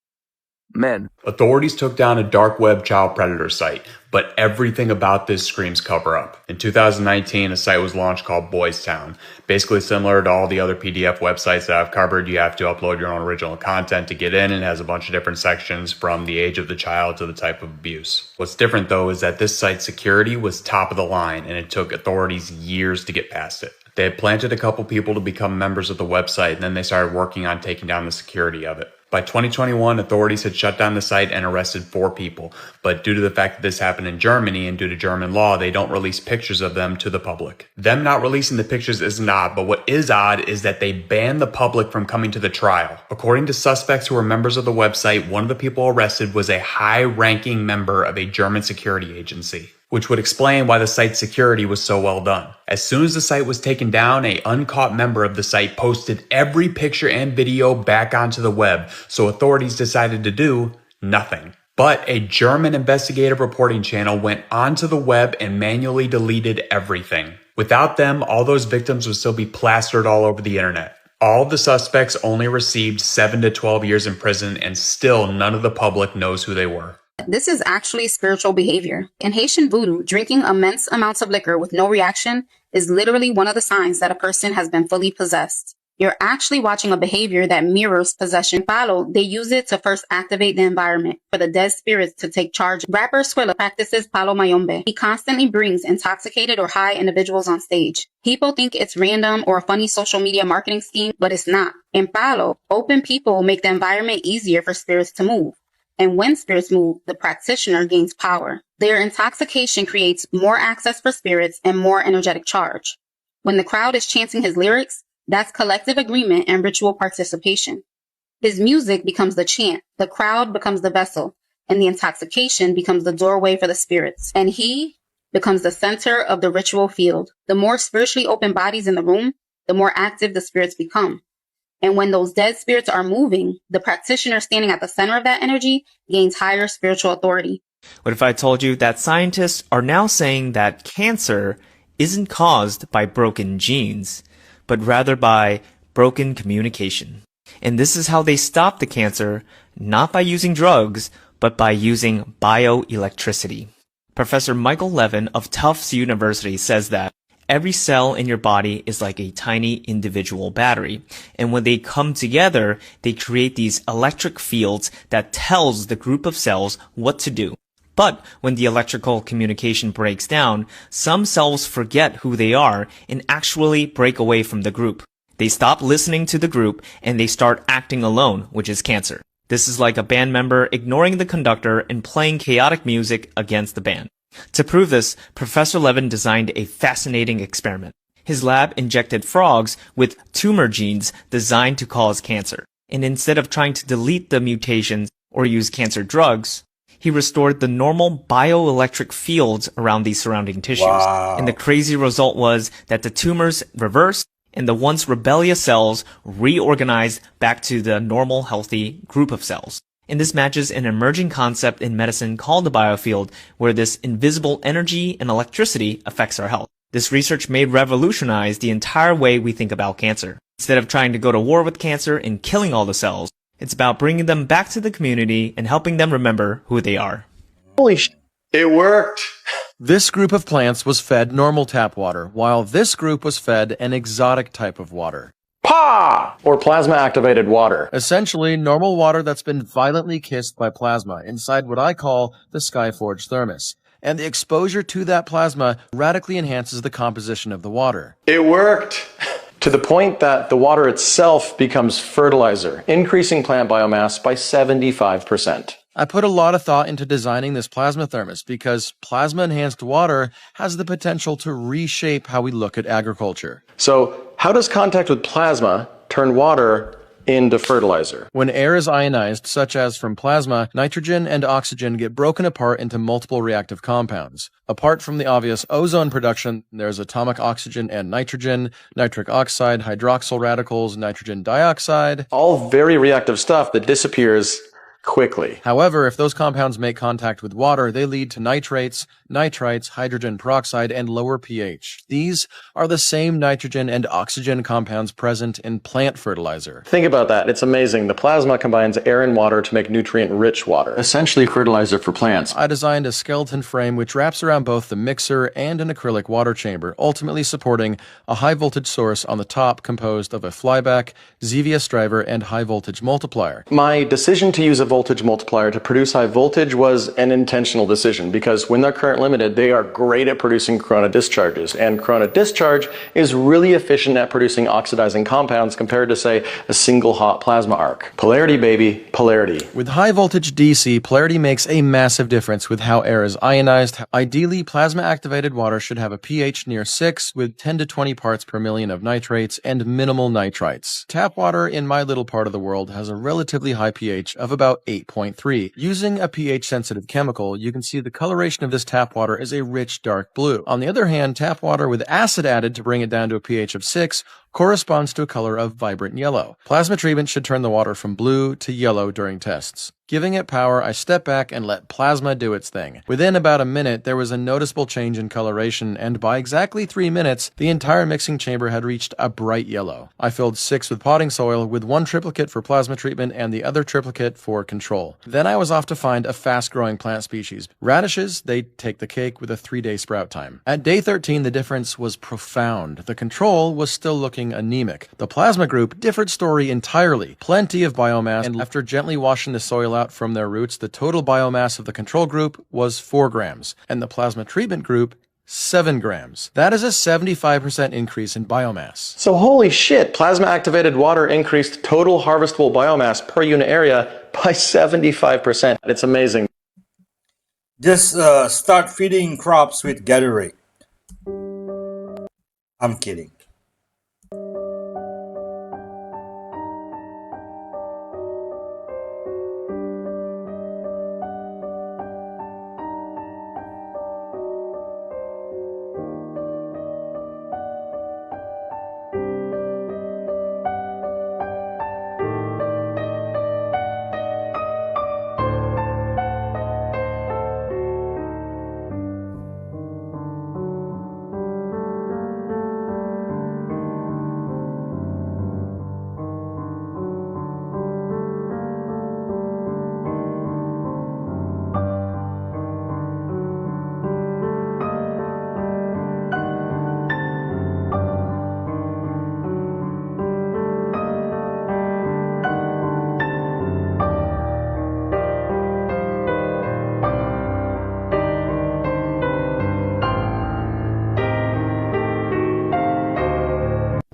Men. Authorities took down a dark web child predator site, but everything about this screams cover up. In 2019, a site was launched called Boys Town. Basically similar to all the other PDF websites that I've covered, you have to upload your own original content to get in, and it has a bunch of different sections from the age of the child to the type of abuse. What's different though is that this site's security was top of the line, and it took authorities years to get past it. They had planted a couple people to become members of the website, and then they started working on taking down the security of it. By 2021, authorities had shut down the site and arrested 4 people, but due to the fact that this happened in Germany and due to German law, they don't release pictures of them to the public. Them not releasing the pictures isn't odd, but what is odd is that they banned the public from coming to the trial. According to suspects who were members of the website, one of the people arrested was a high-ranking member of a German security agency, which would explain why the site's security was so well done. As soon as the site was taken down, an uncaught member of the site posted every picture and video back onto the web, so authorities decided to do nothing. But a German investigative reporting channel went onto the web and manually deleted everything. Without them, all those victims would still be plastered all over the internet. All of the suspects only received 7 to 12 years in prison, and still none of the public knows who they were. This is actually spiritual behavior. In Haitian voodoo, drinking immense amounts of liquor with no reaction is literally one of the signs that a person has been fully possessed. You're actually watching a behavior that mirrors possession. Palo, they use it to first activate the environment for the dead spirits to take charge. Rapper Squilla practices Palo Mayombe. He constantly brings intoxicated or high individuals on stage. People think it's random or a funny social media marketing scheme, but it's not. In Palo, open people make the environment easier for spirits to move. And when spirits move, the practitioner gains power. Their intoxication creates more access for spirits and more energetic charge. When the crowd is chanting his lyrics, that's collective agreement and ritual participation. His music becomes the chant, the crowd becomes the vessel, and the intoxication becomes the doorway for the spirits. And he becomes the center of the ritual field. The more spiritually open bodies in the room, the more active the spirits become. And when those dead spirits are moving, the practitioner standing at the center of that energy gains higher spiritual authority. What if I told you that scientists are now saying that cancer isn't caused by broken genes, but rather by broken communication? And this is how they stop the cancer, not by using drugs, but by using bioelectricity. Professor Michael Levin of Tufts University says that every cell in your body is like a tiny individual battery. And when they come together, they create these electric fields that tells the group of cells what to do. But when the electrical communication breaks down, some cells forget who they are and actually break away from the group. They stop listening to the group and they start acting alone, which is cancer. This is like a band member ignoring the conductor and playing chaotic music against the band. To prove this, Professor Levin designed a fascinating experiment. His lab injected frogs with tumor genes designed to cause cancer. And instead of trying to delete the mutations or use cancer drugs, he restored the normal bioelectric fields around the surrounding tissues. Wow. And the crazy result was that the tumors reversed and the once rebellious cells reorganized back to the normal, healthy group of cells. And this matches an emerging concept in medicine called the biofield, where this invisible energy and electricity affects our health. This research may revolutionize the entire way we think about cancer. Instead of trying to go to war with cancer and killing all the cells, it's about bringing them back to the community and helping them remember who they are. Holy sh! It worked! This group of plants was fed normal tap water, while this group was fed an exotic type of water. PA! Or plasma-activated water. Essentially, normal water that's been violently kissed by plasma inside what I call the Skyforge thermos. And the exposure to that plasma radically enhances the composition of the water. It worked! To the point that the water itself becomes fertilizer, increasing plant biomass by 75%. I put a lot of thought into designing this plasma thermos because plasma-enhanced water has the potential to reshape how we look at agriculture. So, how does contact with plasma turn water into fertilizer? When air is ionized, such as from plasma, nitrogen and oxygen get broken apart into multiple reactive compounds. Apart from the obvious ozone production, there's atomic oxygen and nitrogen, nitric oxide, hydroxyl radicals, nitrogen dioxide. All very reactive stuff that disappears quickly. However, if those compounds make contact with water, they lead to nitrates, nitrites, hydrogen peroxide, and lower pH. These are the same nitrogen and oxygen compounds present in plant fertilizer. Think about that. It's amazing. The plasma combines air and water to make nutrient-rich water. Essentially fertilizer for plants. I designed a skeleton frame which wraps around both the mixer and an acrylic water chamber, ultimately supporting a high-voltage source on the top composed of a flyback, Zevius driver, and high-voltage multiplier. My decision to use a voltage multiplier to produce high voltage was an intentional decision because when they're current limited, they are great at producing corona discharges. And corona discharge is really efficient at producing oxidizing compounds compared to, say, a single hot plasma arc. Polarity, baby, polarity. With high voltage DC, polarity makes a massive difference with how air is ionized. Ideally, plasma activated water should have a pH near 6 with 10 to 20 parts per million of nitrates and minimal nitrites. Tap water in my little part of the world has a relatively high pH of about 8.3. Using a pH-sensitive chemical, you can see the coloration of this tap water is a rich dark blue. On the other hand, tap water with acid added to bring it down to a pH of 6 corresponds to a color of vibrant yellow. Plasma treatment should turn the water from blue to yellow during tests. Giving it power, I stepped back and let plasma do its thing. Within about a minute, there was a noticeable change in coloration, and by exactly 3 minutes, the entire mixing chamber had reached a bright yellow. I filled 6 with potting soil, with 1 triplicate for plasma treatment and the other triplicate for control. Then I was off to find a fast-growing plant species. Radishes, they take the cake with a 3-day sprout time. At day 13, the difference was profound. The control was still looking anemic. The plasma group, different story entirely. Plenty of biomass, and after gently washing the soil out from their roots, the total biomass of the control group was 4 grams, and the plasma treatment group 7 grams. That is a 75% increase in biomass. So holy shit, plasma activated water increased total harvestable biomass per unit area by 75%. It's amazing. Just start feeding crops with Gatorade. I'm kidding.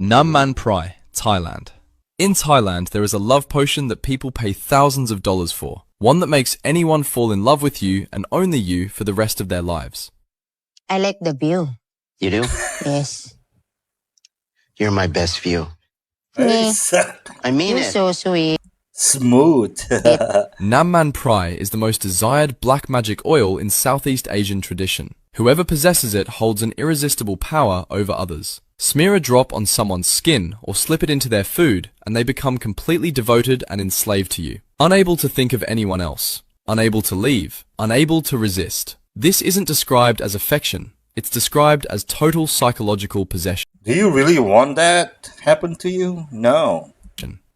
Namman Prai, Thailand. In Thailand, there is a love potion that people pay thousands of dollars for. One that makes anyone fall in love with you and only you for the rest of their lives. I like the view. You do? Yes. You're my best view. Me. I mean You're it. so sweet. Smooth. Namman Prai is the most desired black magic oil in Southeast Asian tradition. Whoever possesses it holds an irresistible power over others. Smear a drop on someone's skin or slip it into their food and they become completely devoted and enslaved to you. Unable to think of anyone else. Unable to leave. Unable to resist. This isn't described as affection. It's described as total psychological possession. Do you really want that happen to you? No.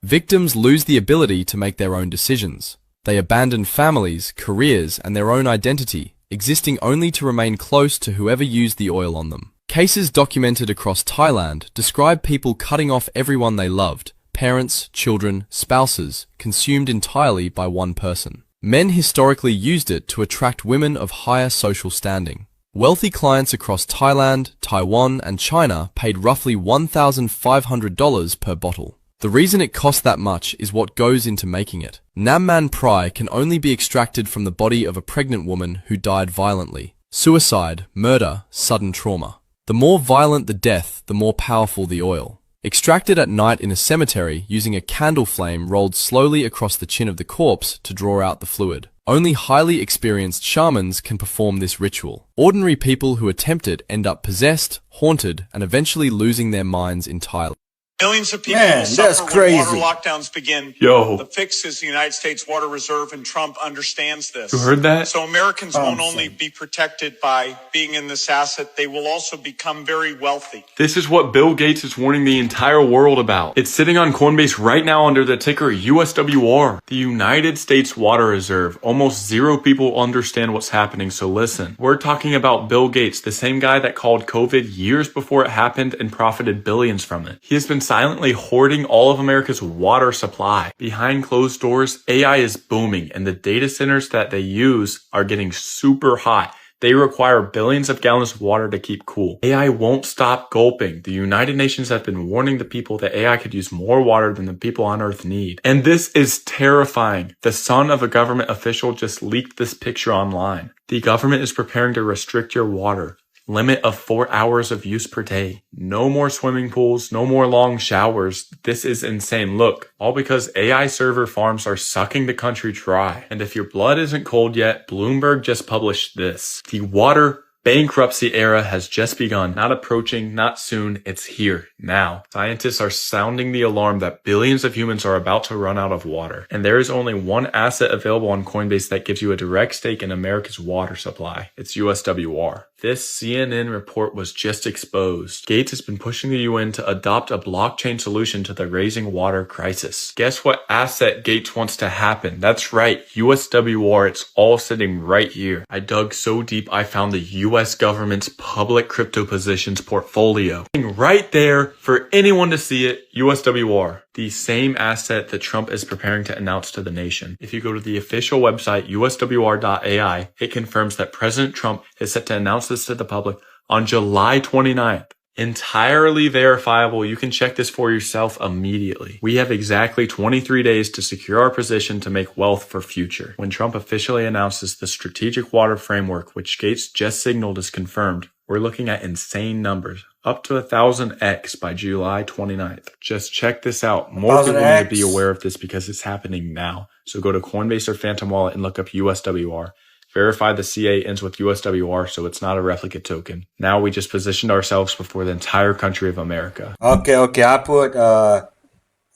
Victims lose the ability to make their own decisions. They abandon families, careers, and their own identity, existing only to remain close to whoever used the oil on them. Cases documented across Thailand describe people cutting off everyone they loved, parents, children, spouses, consumed entirely by one person. Men historically used it to attract women of higher social standing. Wealthy clients across Thailand, Taiwan, and China paid roughly $1,500 per bottle. The reason it costs that much is what goes into making it. Namman Prai can only be extracted from the body of a pregnant woman who died violently. Suicide, murder, sudden trauma. The more violent the death, the more powerful the oil. Extracted at night in a cemetery using a candle flame rolled slowly across the chin of the corpse to draw out the fluid. Only highly experienced shamans can perform this ritual. Ordinary people who attempt it end up possessed, haunted, and eventually losing their minds entirely. Millions of people Man, will suffer that's when crazy. water lockdowns begin. Yo. The fix is the United States Water Reserve, and Trump understands this. You heard that? So Americans won't Thompson. only be protected by being in this asset, they will also become very wealthy. This is what Bill Gates is warning the entire world about. It's sitting on Coinbase right now under the ticker USWR. The United States Water Reserve. Almost zero people understand what's happening, so listen. We're talking about Bill Gates, the same guy that called COVID years before it happened and profited billions from it. He has been silently hoarding all of America's water supply. Behind closed doors, AI is booming, and the data centers that they use are getting super hot. They require billions of gallons of water to keep cool. AI won't stop gulping. The United Nations have been warning the people that AI could use more water than the people on Earth need. And this is terrifying. The son of a government official just leaked this picture online. The government is preparing to restrict your water. Limit of 4 hours of use per day. No more swimming pools, no more long showers. This is insane. Look, all because AI server farms are sucking the country dry. And if your blood isn't cold yet, Bloomberg just published this. The water bankruptcy era has just begun. Not approaching, not soon. It's here, now. Scientists are sounding the alarm that billions of humans are about to run out of water. And there is only one asset available on Coinbase that gives you a direct stake in America's water supply. It's USWR. This CNN report was just exposed. Gates has been pushing the UN to adopt a blockchain solution to the rising water crisis. Guess what asset Gates wants to happen? That's right, USWR. It's all sitting right here. I dug so deep I found the US government's public crypto positions portfolio. Right there for anyone to see it, USWR. The same asset that Trump is preparing to announce to the nation. If you go to the official website, uswr.ai, it confirms that President Trump is set to announce this to the public on July 29th. Entirely verifiable. You can check this for yourself immediately. We have exactly 23 days to secure our position to make wealth for future. When Trump officially announces the strategic water framework, which Gates just signaled is confirmed, we're looking at insane numbers, up to 1,000x by July 29th. Just check this out. More people need to be aware of this because it's happening now. So go to Coinbase or Phantom Wallet and look up USWR. Verify the CA ends with USWR, so it's not a replicate token. Now we just positioned ourselves before the entire country of America. Okay, I put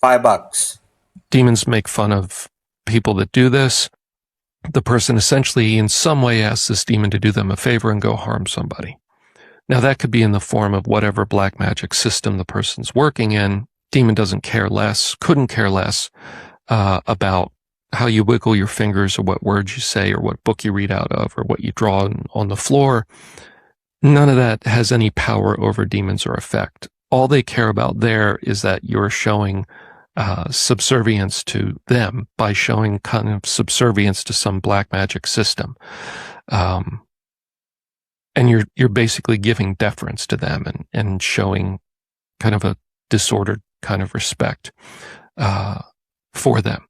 $5. Demons make fun of people that do this. The person essentially in some way asks this demon to do them a favor and go harm somebody. Now that could be in the form of whatever black magic system the person's working in. Demon doesn't care less, couldn't care less about how you wiggle your fingers or what words you say or what book you read out of or what you draw on the floor. None of that has any power over demons or effect. All they care about there is that you're showing subservience to them by showing kind of subservience to some black magic system. And you're basically giving deference to them and showing kind of a disordered kind of respect for them.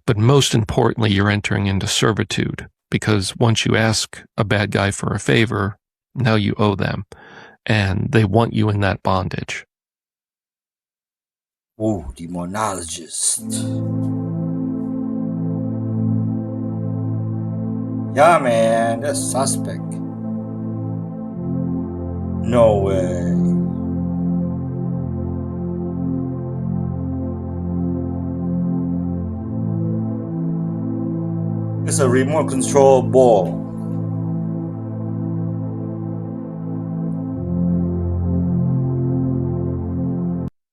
But most importantly, you're entering into servitude because once you ask a bad guy for a favor, now you owe them and they want you in that bondage. Ooh, demonologist. Yeah, man, that's suspect. No way. It's a remote control ball.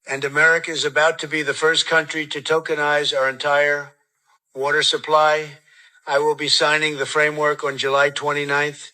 And America is about to be the first country to tokenize our entire water supply. I will be signing the framework on July 29th,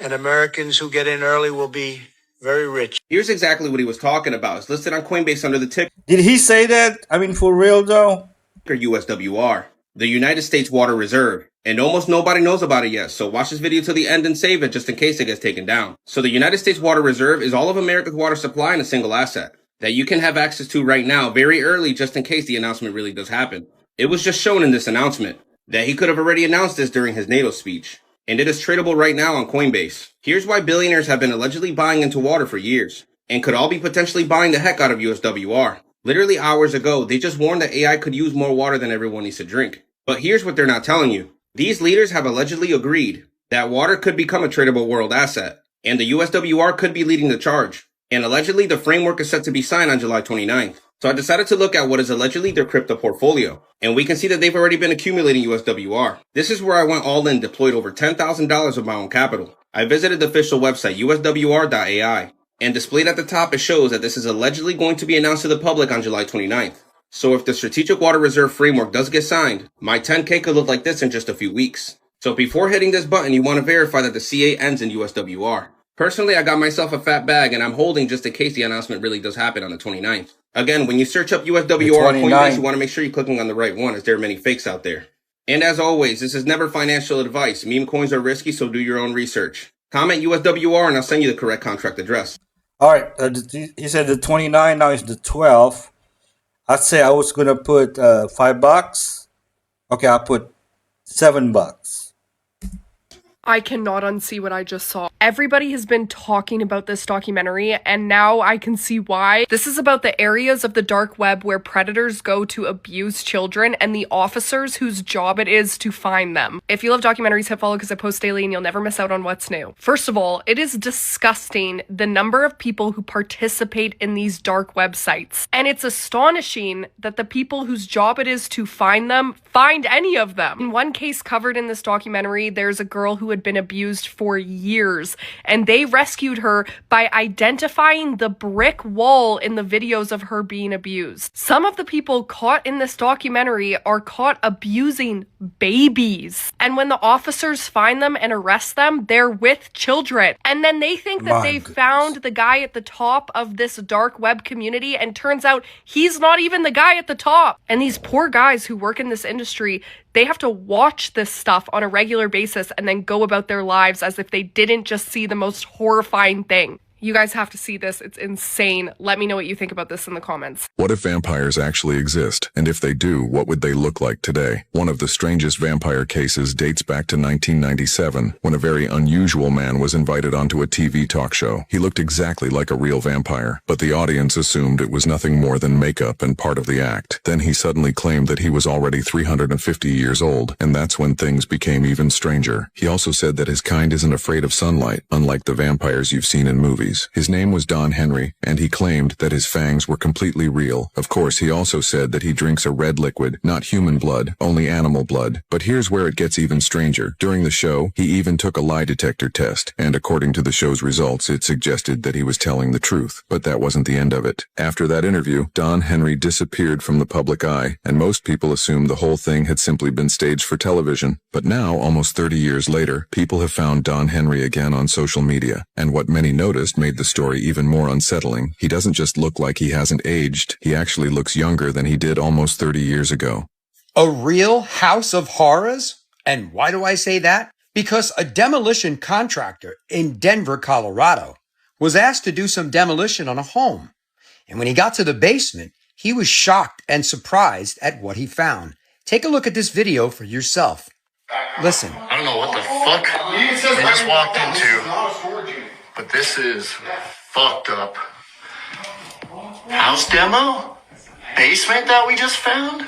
and Americans who get in early will be very rich. Here's exactly what he was talking about. It's listed on Coinbase under the ticker. Did he say that? I mean, for real though? USWR, the United States Water Reserve. And almost nobody knows about it yet, so watch this video till the end and save it just in case it gets taken down. So the United States Water Reserve is all of America's water supply in a single asset that you can have access to right now very early just in case the announcement really does happen. It was just shown in this announcement that he could have already announced this during his NATO speech. And it is tradable right now on Coinbase. Here's why billionaires have been allegedly buying into water for years and could all be potentially buying the heck out of USWR. Literally hours ago, they just warned that AI could use more water than everyone needs to drink. But here's what they're not telling you. These leaders have allegedly agreed that water could become a tradable world asset, and the USWR could be leading the charge. And allegedly, the framework is set to be signed on July 29th. So I decided to look at what is allegedly their crypto portfolio, and we can see that they've already been accumulating USWR. This is where I went all in, deployed over $10,000 of my own capital. I visited the official website, uswr.ai, and displayed at the top it shows that this is allegedly going to be announced to the public on July 29th. So if the Strategic Water Reserve Framework does get signed, my 10K could look like this in just a few weeks. So before hitting this button, you want to verify that the CA ends in USWR. Personally, I got myself a fat bag and I'm holding just in case the announcement really does happen on the 29th. Again, when you search up USWR on Coinbase, you want to make sure you're clicking on the right one, as there are many fakes out there. And as always, this is never financial advice. Meme coins are risky, so do your own research. Comment USWR and I'll send you the correct contract address. All right. You said the 29, now it's the 12. I'd say I was going to put $5. Okay, I'll put $7. I cannot unsee what I just saw. Everybody has been talking about this documentary, and now I can see why. This is about the areas of the dark web where predators go to abuse children and the officers whose job it is to find them. If you love documentaries, hit follow because I post daily and you'll never miss out on what's new. First of all, it is disgusting the number of people who participate in these dark websites. And it's astonishing that the people whose job it is to find them find any of them. In one case covered in this documentary, there's a girl who had been abused for years, and they rescued her by identifying the brick wall in the videos of her being abused. Some of the people caught in this documentary are caught abusing babies, and when the officers find them and arrest them, they're with children. And then they think that they've found the guy at the top of this dark web community, and turns out he's not even the guy at the top. And these poor guys who work in this industry, they have to watch this stuff on a regular basis and then go about their lives as if they didn't just see the most horrifying thing. You guys have to see this. It's insane. Let me know what you think about this in the comments. What if vampires actually exist? And if they do, what would they look like today? One of the strangest vampire cases dates back to 1997, when a very unusual man was invited onto a TV talk show. He looked exactly like a real vampire, but the audience assumed it was nothing more than makeup and part of the act. Then he suddenly claimed that he was already 350 years old, and that's when things became even stranger. He also said that his kind isn't afraid of sunlight, unlike the vampires you've seen in movies. His name was Don Henry, and he claimed that his fangs were completely real. Of course, he also said that he drinks a red liquid, not human blood, only animal blood. But here's where it gets even stranger. During the show, he even took a lie detector test, and according to the show's results, it suggested that he was telling the truth. But that wasn't the end of it. After that interview, Don Henry disappeared from the public eye, and most people assumed the whole thing had simply been staged for television. But now, almost 30 years later, people have found Don Henry again on social media, and what many noticed made the story even more unsettling. He doesn't just look like he hasn't aged, he actually looks younger than he did almost 30 years ago. A real house of horrors? And why do I say that? Because a demolition contractor in Denver, Colorado, was asked to do some demolition on a home. And when he got to the basement, he was shocked and surprised at what he found. Take a look at this video for yourself. Listen. I don't know what the fuck we just walked into, but this is fucked up. House demo? Basement that we just found?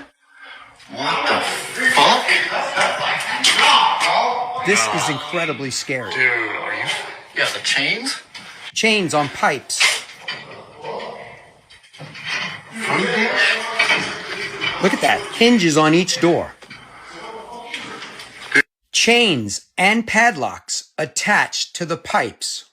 What the fuck? This is incredibly scary. Dude, are you? Yeah, the chains? Chains on pipes. Look at that. Hinges on each door. Chains and padlocks attached to the pipes.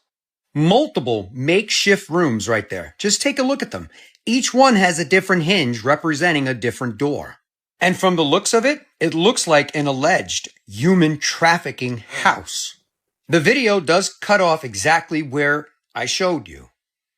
Multiple makeshift rooms right there. Just take a look at them. Each one has a different hinge representing a different door. And from the looks of it, it looks like an alleged human trafficking house. The video does cut off exactly where I showed you.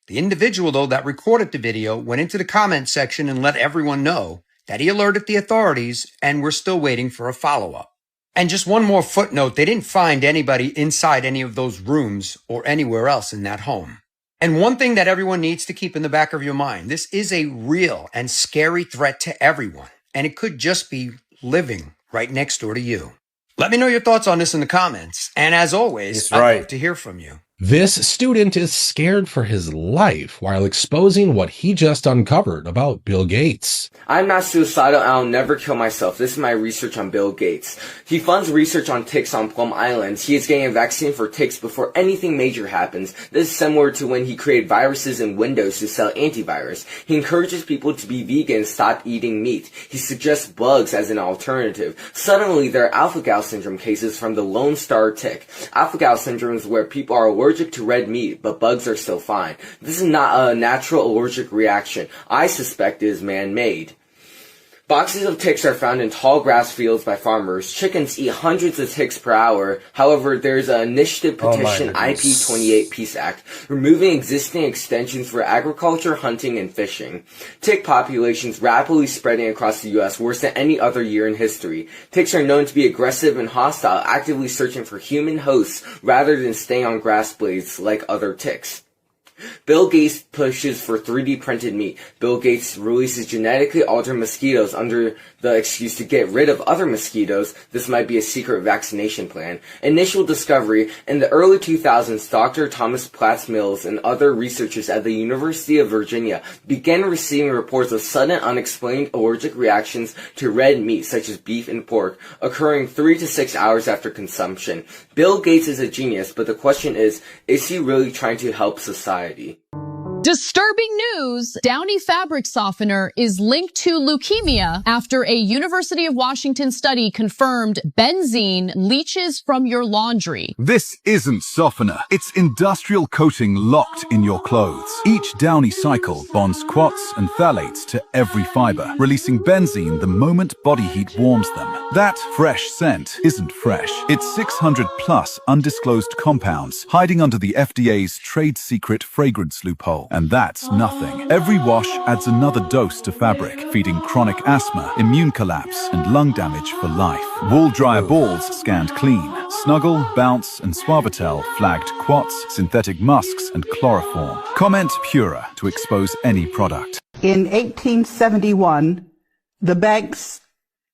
The individual, though, that recorded the video went into the comment section and let everyone know that he alerted the authorities and we're still waiting for a follow-up. And just one more footnote, they didn't find anybody inside any of those rooms or anywhere else in that home. And one thing that everyone needs to keep in the back of your mind, this is a real and scary threat to everyone. And it could just be living right next door to you. Let me know your thoughts on this in the comments. And as always, I'd love to hear from you. This student is scared for his life while exposing what he just uncovered about Bill Gates. I'm not suicidal and I'll never kill myself. This is my research on Bill Gates. He funds research on ticks on Plum Island. He is getting a vaccine for ticks before anything major happens. This is similar to when he created viruses in Windows to sell antivirus. He encourages people to be vegan and stop eating meat. He suggests bugs as an alternative. Suddenly, there are alpha-gal syndrome cases from the Lone Star tick. Alpha-gal syndrome is where people are allergic to red meat, but bugs are still fine. This is not a natural allergic reaction. I suspect it is man-made. Boxes of ticks are found in tall grass fields by farmers. Chickens eat hundreds of ticks per hour. However, there's an initiative petition, IP28 Peace Act, removing existing extensions for agriculture, hunting, and fishing. Tick populations rapidly spreading across the U.S. worse than any other year in history. Ticks are known to be aggressive and hostile, actively searching for human hosts rather than staying on grass blades like other ticks. Bill Gates pushes for 3D printed meat. Bill Gates releases genetically altered mosquitoes under the excuse to get rid of other mosquitoes. This might be a secret vaccination plan. Initial discovery. In the early 2000s, Dr. Thomas Platts Mills and other researchers at the University of Virginia began receiving reports of sudden unexplained allergic reactions to red meat such as beef and pork, occurring 3 to 6 hours after consumption. Bill Gates is a genius, but the question is he really trying to help society? Disturbing news, Downy fabric softener is linked to leukemia after a University of Washington study confirmed benzene leaches from your laundry. This isn't softener. It's industrial coating locked in your clothes. Each Downy cycle bonds quartz and phthalates to every fiber, releasing benzene the moment body heat warms them. That fresh scent isn't fresh. It's 600 plus undisclosed compounds hiding under the FDA's trade secret fragrance loophole. And that's nothing. Every wash adds another dose to fabric, feeding chronic asthma, immune collapse, and lung damage for life. Wool dryer balls scanned clean. Snuggle, Bounce, and Suavitel flagged quartz, synthetic musks, and chloroform. Comment Pura to expose any product. In 1871, the banks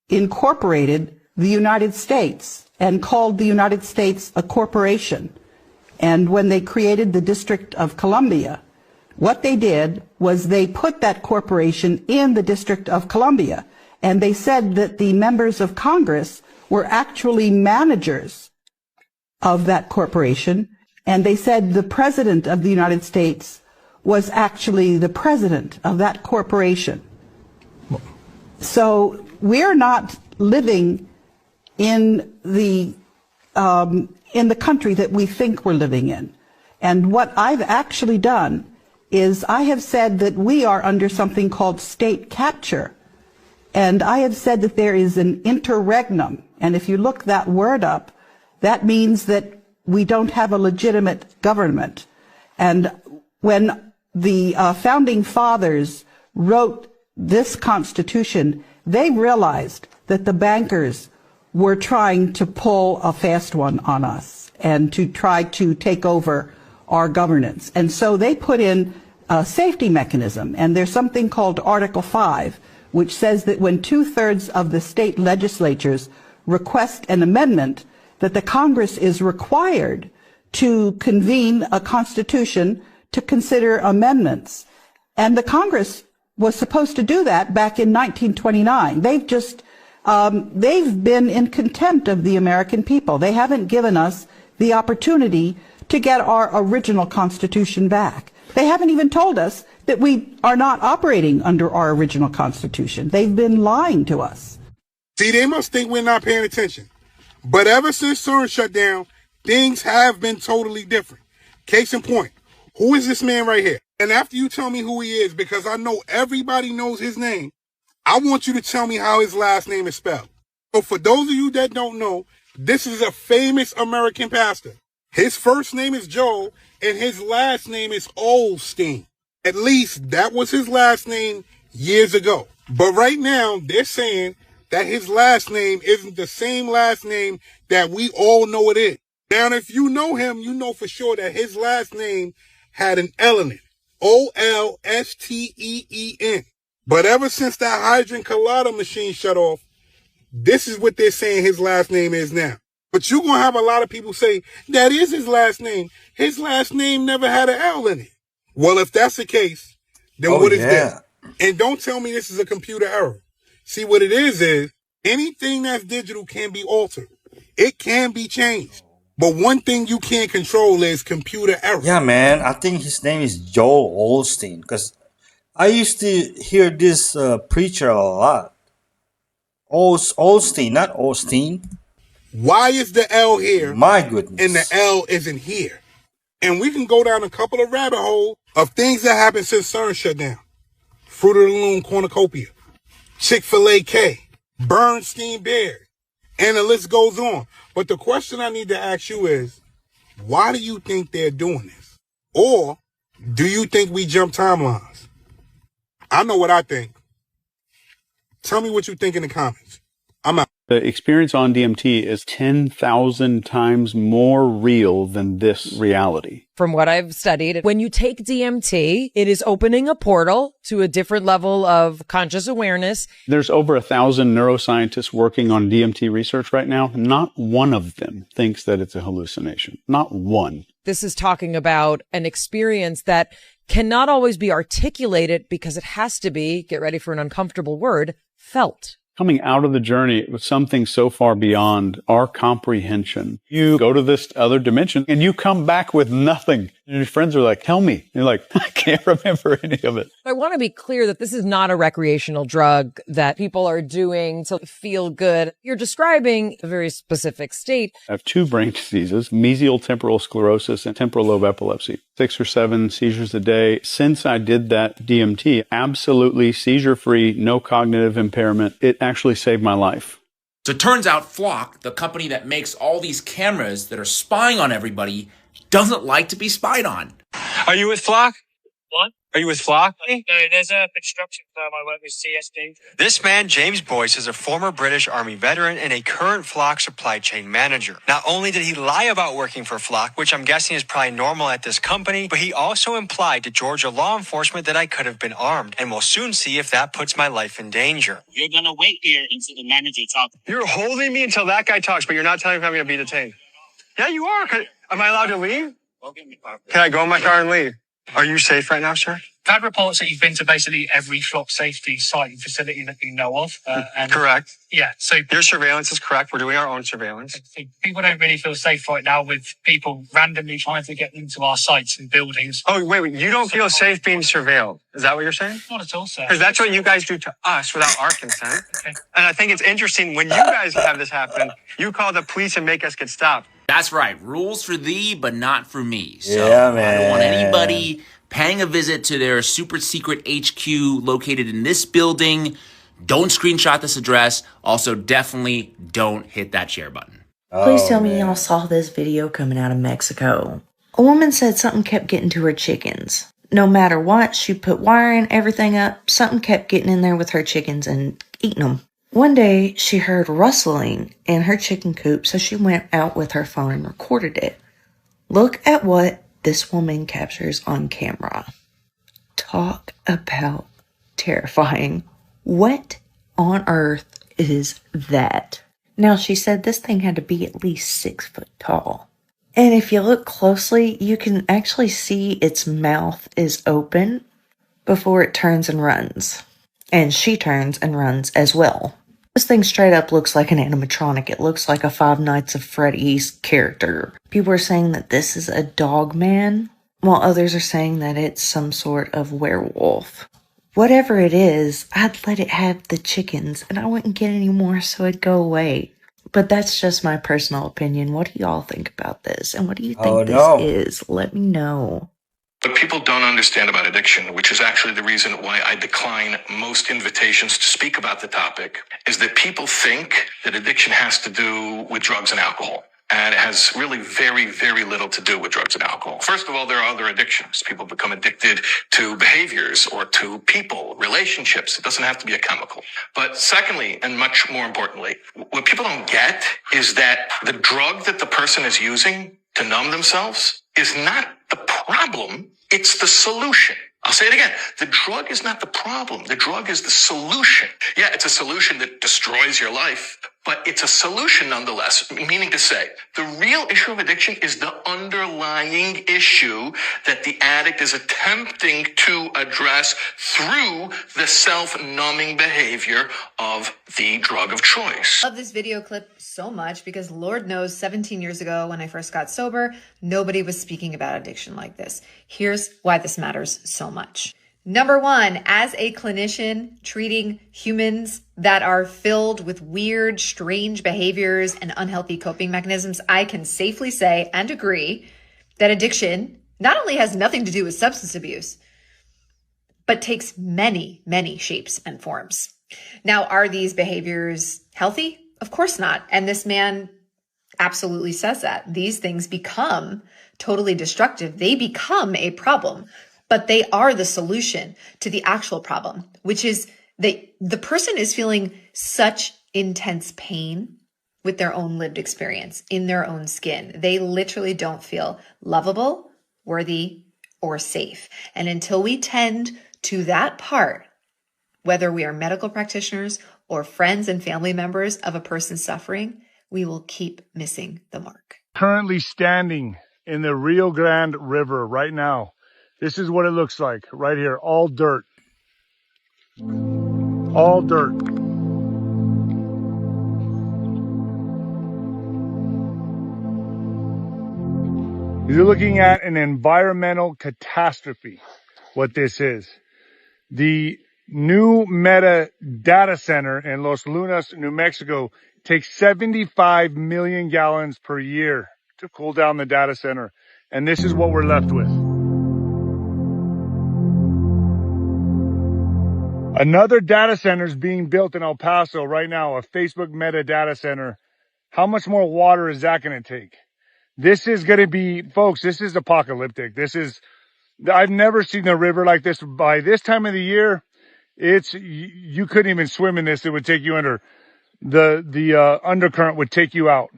incorporated the United States and called the United States a corporation. And when they created the District of Columbia, what they did was they put that corporation in the District of Columbia, and they said that the members of Congress were actually managers of that corporation, and they said the President of the United States was actually the president of that corporation. So we're not living in the country that we think we're living in. And what I've actually done is I have said that we are under something called state capture. And I have said that there is an interregnum. And if you look that word up, that means that we don't have a legitimate government. And when the founding fathers wrote this Constitution, they realized that the bankers were trying to pull a fast one on us and to try to take over our governance. And so they put in a safety mechanism, and there's something called Article 5, which says that when 2/3 of the state legislatures request an amendment, that the Congress is required to convene a constitution to consider amendments. And the Congress was supposed to do that back in 1929. They've been in contempt of the American people. They haven't given us the opportunity to get our original Constitution back. They haven't even told us that we are not operating under our original Constitution. They've been lying to us. See, they must think we're not paying attention. But ever since CERN shut down, things have been totally different. Case in point, who is this man right here? And after you tell me who he is, because I know everybody knows his name, I want you to tell me how his last name is spelled. So for those of you that don't know, this is a famous American pastor. His first name is Joel, and his last name is Osteen. At least that was his last name years ago. But right now, they're saying that his last name isn't the same last name that we all know it is. Now, if you know him, you know for sure that his last name had an L in it. Olsteen. But ever since that hydrogen collider machine shut off, this is what they're saying his last name is now. But you're going to have a lot of people say, that is his last name. His last name never had an L in it. Well, if that's the case, then what is this? And don't tell me this is a computer error. See, what it is anything that's digital can be altered. It can be changed. But one thing you can't control is computer error. Yeah, man. I think his name is Joel Osteen, because I used to hear this preacher a lot. Osteen, not Osteen. Why is the L here? My goodness. And the L isn't here. And we can go down a couple of rabbit holes of things that happened since CERN shut down. Fruit of the Loom cornucopia. Chick-fil-A K, Bernstein Bears, and the list goes on. But the question I need to ask you is, why do you think they're doing this? Or do you think we jump timelines? I know what I think. Tell me what you think in the comments. I'm out. The experience on DMT is 10,000 times more real than this reality. From what I've studied, when you take DMT, it is opening a portal to a different level of conscious awareness. There's over 1,000 neuroscientists working on DMT research right now. Not one of them thinks that it's a hallucination. Not one. This is talking about an experience that cannot always be articulated because it has to be, get ready for an uncomfortable word, felt. Coming out of the journey with something so far beyond our comprehension. You go to this other dimension and you come back with nothing. And your friends are like, tell me. And you're like, I can't remember any of it. I want to be clear that this is not a recreational drug that people are doing to feel good. You're describing a very specific state. I have 2 brain diseases, mesial temporal sclerosis and temporal lobe epilepsy. 6 or 7 seizures a day. Since I did that DMT, absolutely seizure-free, no cognitive impairment. It actually saved my life. So it turns out Flock, the company that makes all these cameras that are spying on everybody, doesn't like to be spied on. Are you with Flock? What? Are you with Flock? No, there's a construction firm I work with, CSD. This man, James Boyce, is a former British Army veteran and a current Flock supply chain manager. Not only did he lie about working for Flock, which I'm guessing is probably normal at this company, but he also implied to Georgia law enforcement that I could have been armed, and we'll soon see if that puts my life in danger. You're gonna wait here until the manager talks. You're holding me until that guy talks, but you're not telling me if I'm going to be detained. Yeah, you are. Am I allowed to leave? Can I go in my car and leave? Are you safe right now, sir? I've had reports that you've been to basically every Flock safety site and facility that you know of. And correct. Yeah, so your surveillance is correct. We're doing our own surveillance. People don't really feel safe right now with people randomly trying to get into our sites and buildings. Oh, wait. You don't feel safe being surveilled. Is that what you're saying? Not at all, sir. Because that's what you guys do to us without our consent. Okay. And I think it's interesting when you guys have this happen, you call the police and make us get stopped. That's right. Rules for thee, but not for me. So Yeah, man. I don't want anybody paying a visit to their super secret HQ located in this building. Don't screenshot this address. Also, definitely don't hit that share button. Please tell me y'all saw this video coming out of Mexico. A woman said something kept getting to her chickens. No matter what, she put wire and everything up, something kept getting in there with her chickens and eating them. One day, she heard rustling in her chicken coop, so she went out with her phone and recorded it. Look at what this woman captures on camera. Talk about terrifying. What on earth is that? Now, she said this thing had to be at least 6 foot tall. And if you look closely, you can actually see its mouth is open before it turns and runs. And she turns and runs as well. This thing straight up looks like an animatronic. It looks like a Five Nights at Freddy's character. People are saying that this is a dog man, while others are saying that it's some sort of werewolf. Whatever it is, I'd let it have the chickens, and I wouldn't get any more so it'd go away. But that's just my personal opinion. What do y'all think about this? And what do you think this is? Let me know. What people don't understand about addiction, which is actually the reason why I decline most invitations to speak about the topic, is that people think that addiction has to do with drugs and alcohol. And it has really very, very little to do with drugs and alcohol. First of all, there are other addictions. People become addicted to behaviors or to people, relationships. It doesn't have to be a chemical. But secondly, and much more importantly, what people don't get is that the drug that the person is using to numb themselves is not the problem. It's the solution. I'll say it again. The drug is not the problem. The drug is the solution. Yeah, it's a solution that destroys your life, but it's a solution nonetheless, meaning to say, the real issue of addiction is the underlying issue that the addict is attempting to address through the self-numbing behavior of the drug of choice. I love this video clip so much because Lord knows 17 years ago when I first got sober, nobody was speaking about addiction like this. Here's why this matters so much. Number one, as a clinician treating humans that are filled with weird, strange behaviors and unhealthy coping mechanisms, I can safely say and agree that addiction not only has nothing to do with substance abuse, but takes many, many shapes and forms. Now, are these behaviors healthy? Of course not. And this man absolutely says that. These things become totally destructive. They become a problem, but they are the solution to the actual problem, which is the person is feeling such intense pain with their own lived experience in their own skin. They literally don't feel lovable, worthy, or safe. And until we tend to that part, whether we are medical practitioners or friends and family members of a person suffering, we will keep missing the mark. Currently standing in the Rio Grande River right now. This is what it looks like right here, all dirt. All dirt. You're looking at an environmental catastrophe, what this is. The new Meta data center in Los Lunas, New Mexico, takes 75 million gallons per year to cool down the data center. And this is what we're left with. Another data center is being built in El Paso right now, a Facebook Meta data center. How much more water is that going to take? This is going to be, folks, this is apocalyptic. I've never seen a river like this. By this time of the year, you couldn't even swim in this. It would take you under. The undercurrent would take you out.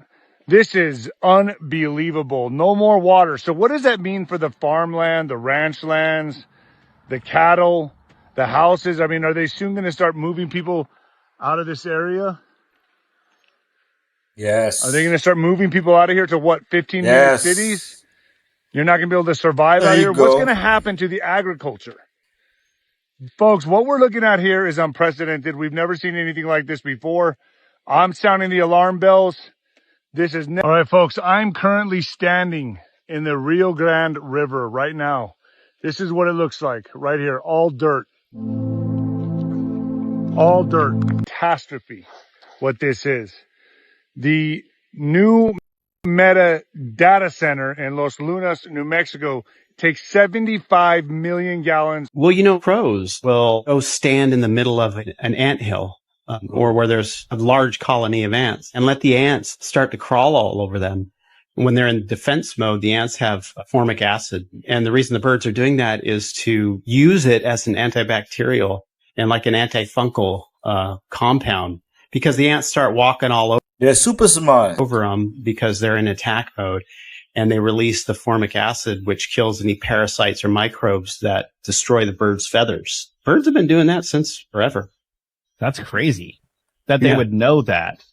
This is unbelievable. No more water. So what does that mean for the farmland, the ranch lands, the cattle, the houses? I mean, are they soon going to start moving people out of this area? Yes. Are they going to start moving people out of here to what, 15-minute cities? You're not going to be able to survive out here? What's going to happen to the agriculture? Folks, what we're looking at here is unprecedented. We've never seen anything like this before. I'm sounding the alarm bells. All right, folks, I'm currently standing in the Rio Grande River right now. This is what it looks like right here, all dirt. All dirt. Catastrophe, what this is. The new Meta data center in Los Lunas, New Mexico, takes 75 million gallons. Well, crows will go stand in the middle of an anthill or where there's a large colony of ants and let the ants start to crawl all over them. When they're in defense mode, the ants have formic acid. And the reason the birds are doing that is to use it as an antibacterial and like an antifungal compound, because the ants start walking all over. They're super smart. Over them because they're in attack mode, and they release the formic acid, which kills any parasites or microbes that destroy the bird's feathers. Birds have been doing that since forever. That's crazy that they would know that.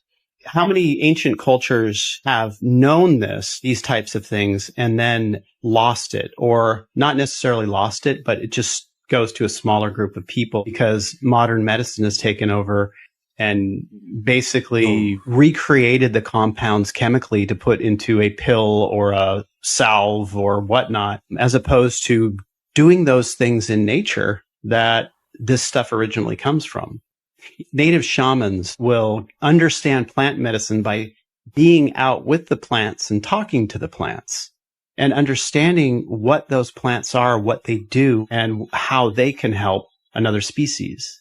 How many ancient cultures have known these types of things, and then lost it, or not necessarily lost it, but it just goes to a smaller group of people because modern medicine has taken over and basically recreated the compounds chemically to put into a pill or a salve or whatnot, as opposed to doing those things in nature that this stuff originally comes from. Native shamans will understand plant medicine by being out with the plants and talking to the plants and understanding what those plants are, what they do, and how they can help another species.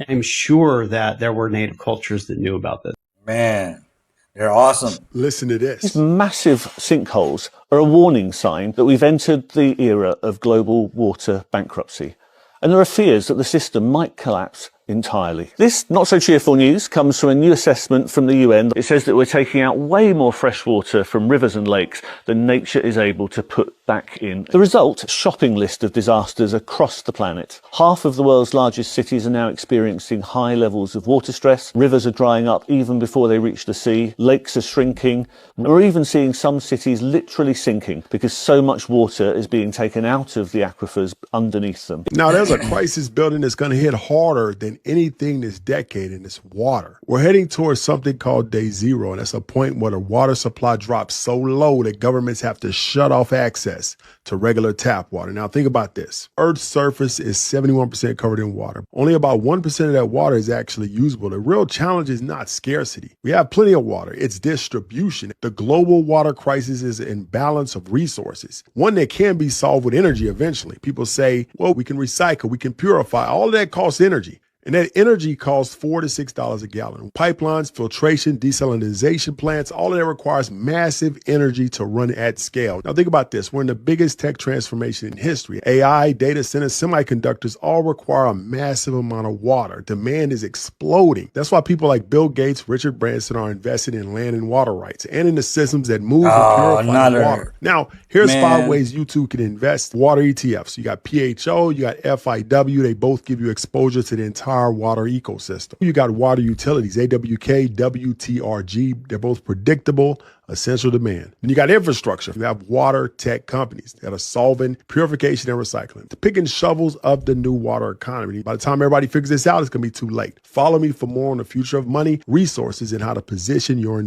I'm sure that there were native cultures that knew about this. Man, they're awesome. Listen to this. These massive sinkholes are a warning sign that we've entered the era of global water bankruptcy, and there are fears that the system might collapse entirely. This not so cheerful news comes from a new assessment from the UN. It says that we're taking out way more fresh water from rivers and lakes than nature is able to put back in. The result, a shopping list of disasters across the planet. Half of the world's largest cities are now experiencing high levels of water stress. Rivers are drying up even before they reach the sea. Lakes are shrinking. We're even seeing some cities literally sinking because so much water is being taken out of the aquifers underneath them. Now, there's a crisis building that's going to hit harder than anything this decade, and it's water. We're heading towards something called day zero, and that's a point where the water supply drops so low that governments have to shut off access to regular tap water. Now think about this. Earth's surface is 71% covered in water. Only about 1% of that water is actually usable. The real challenge is not scarcity. We have plenty of water. It's distribution. The global water crisis is an imbalance of resources, one that can be solved with energy eventually. People say, well, we can recycle, we can purify. All of that costs energy. And that energy costs $4 to $6 a gallon. Pipelines, filtration, desalinization plants, all of that requires massive energy to run at scale. Now think about this. We're in the biggest tech transformation in history. AI, data centers, semiconductors all require a massive amount of water. Demand is exploding. That's why people like Bill Gates, Richard Branson are investing in land and water rights and in the systems that move and purify water. Now, here's 5 ways you too can invest. Water ETFs. You got PHO, you got FIW. They both give you exposure to the entire water ecosystem. You got water utilities, AWK, WTRG. They're both predictable, essential demand. Then you got infrastructure. You have water tech companies that are solving purification and recycling, the pick and shovels of the new water economy. By the time everybody figures this out, it's going to be too late. Follow me for more on the future of money, resources, and how to position your...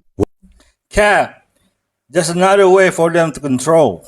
Cap, just another way for them to control.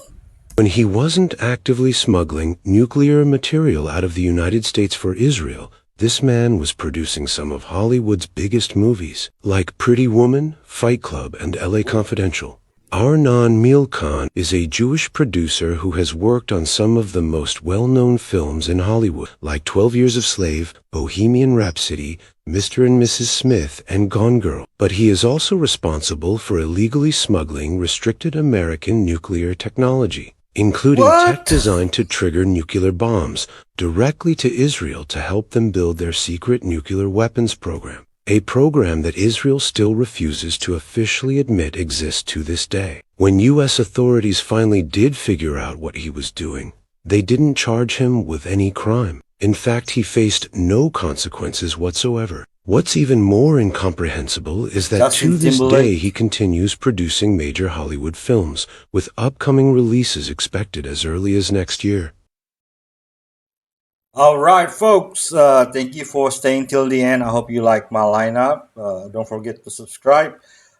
When he wasn't actively smuggling nuclear material out of the United States for Israel, this man was producing some of Hollywood's biggest movies, like Pretty Woman, Fight Club, and LA Confidential. Arnon Milchan is a Jewish producer who has worked on some of the most well-known films in Hollywood, like 12 Years a Slave, Bohemian Rhapsody, Mr. and Mrs. Smith, and Gone Girl. But he is also responsible for illegally smuggling restricted American nuclear technology, including tech designed to trigger nuclear bombs directly to Israel to help them build their secret nuclear weapons program, a program that Israel still refuses to officially admit exists to this day. When U.S. authorities finally did figure out what he was doing, they didn't charge him with any crime. In fact, he faced no consequences whatsoever. What's even more incomprehensible is that to this day he continues producing major Hollywood films, with upcoming releases expected as early as next year. All right, folks. Thank you for staying till the end. I hope you like my lineup. Don't forget to subscribe,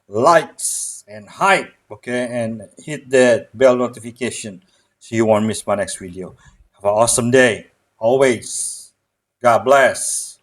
likes, and hype, okay? And hit that bell notification so you won't miss my next video. Have an awesome day. Always. God bless.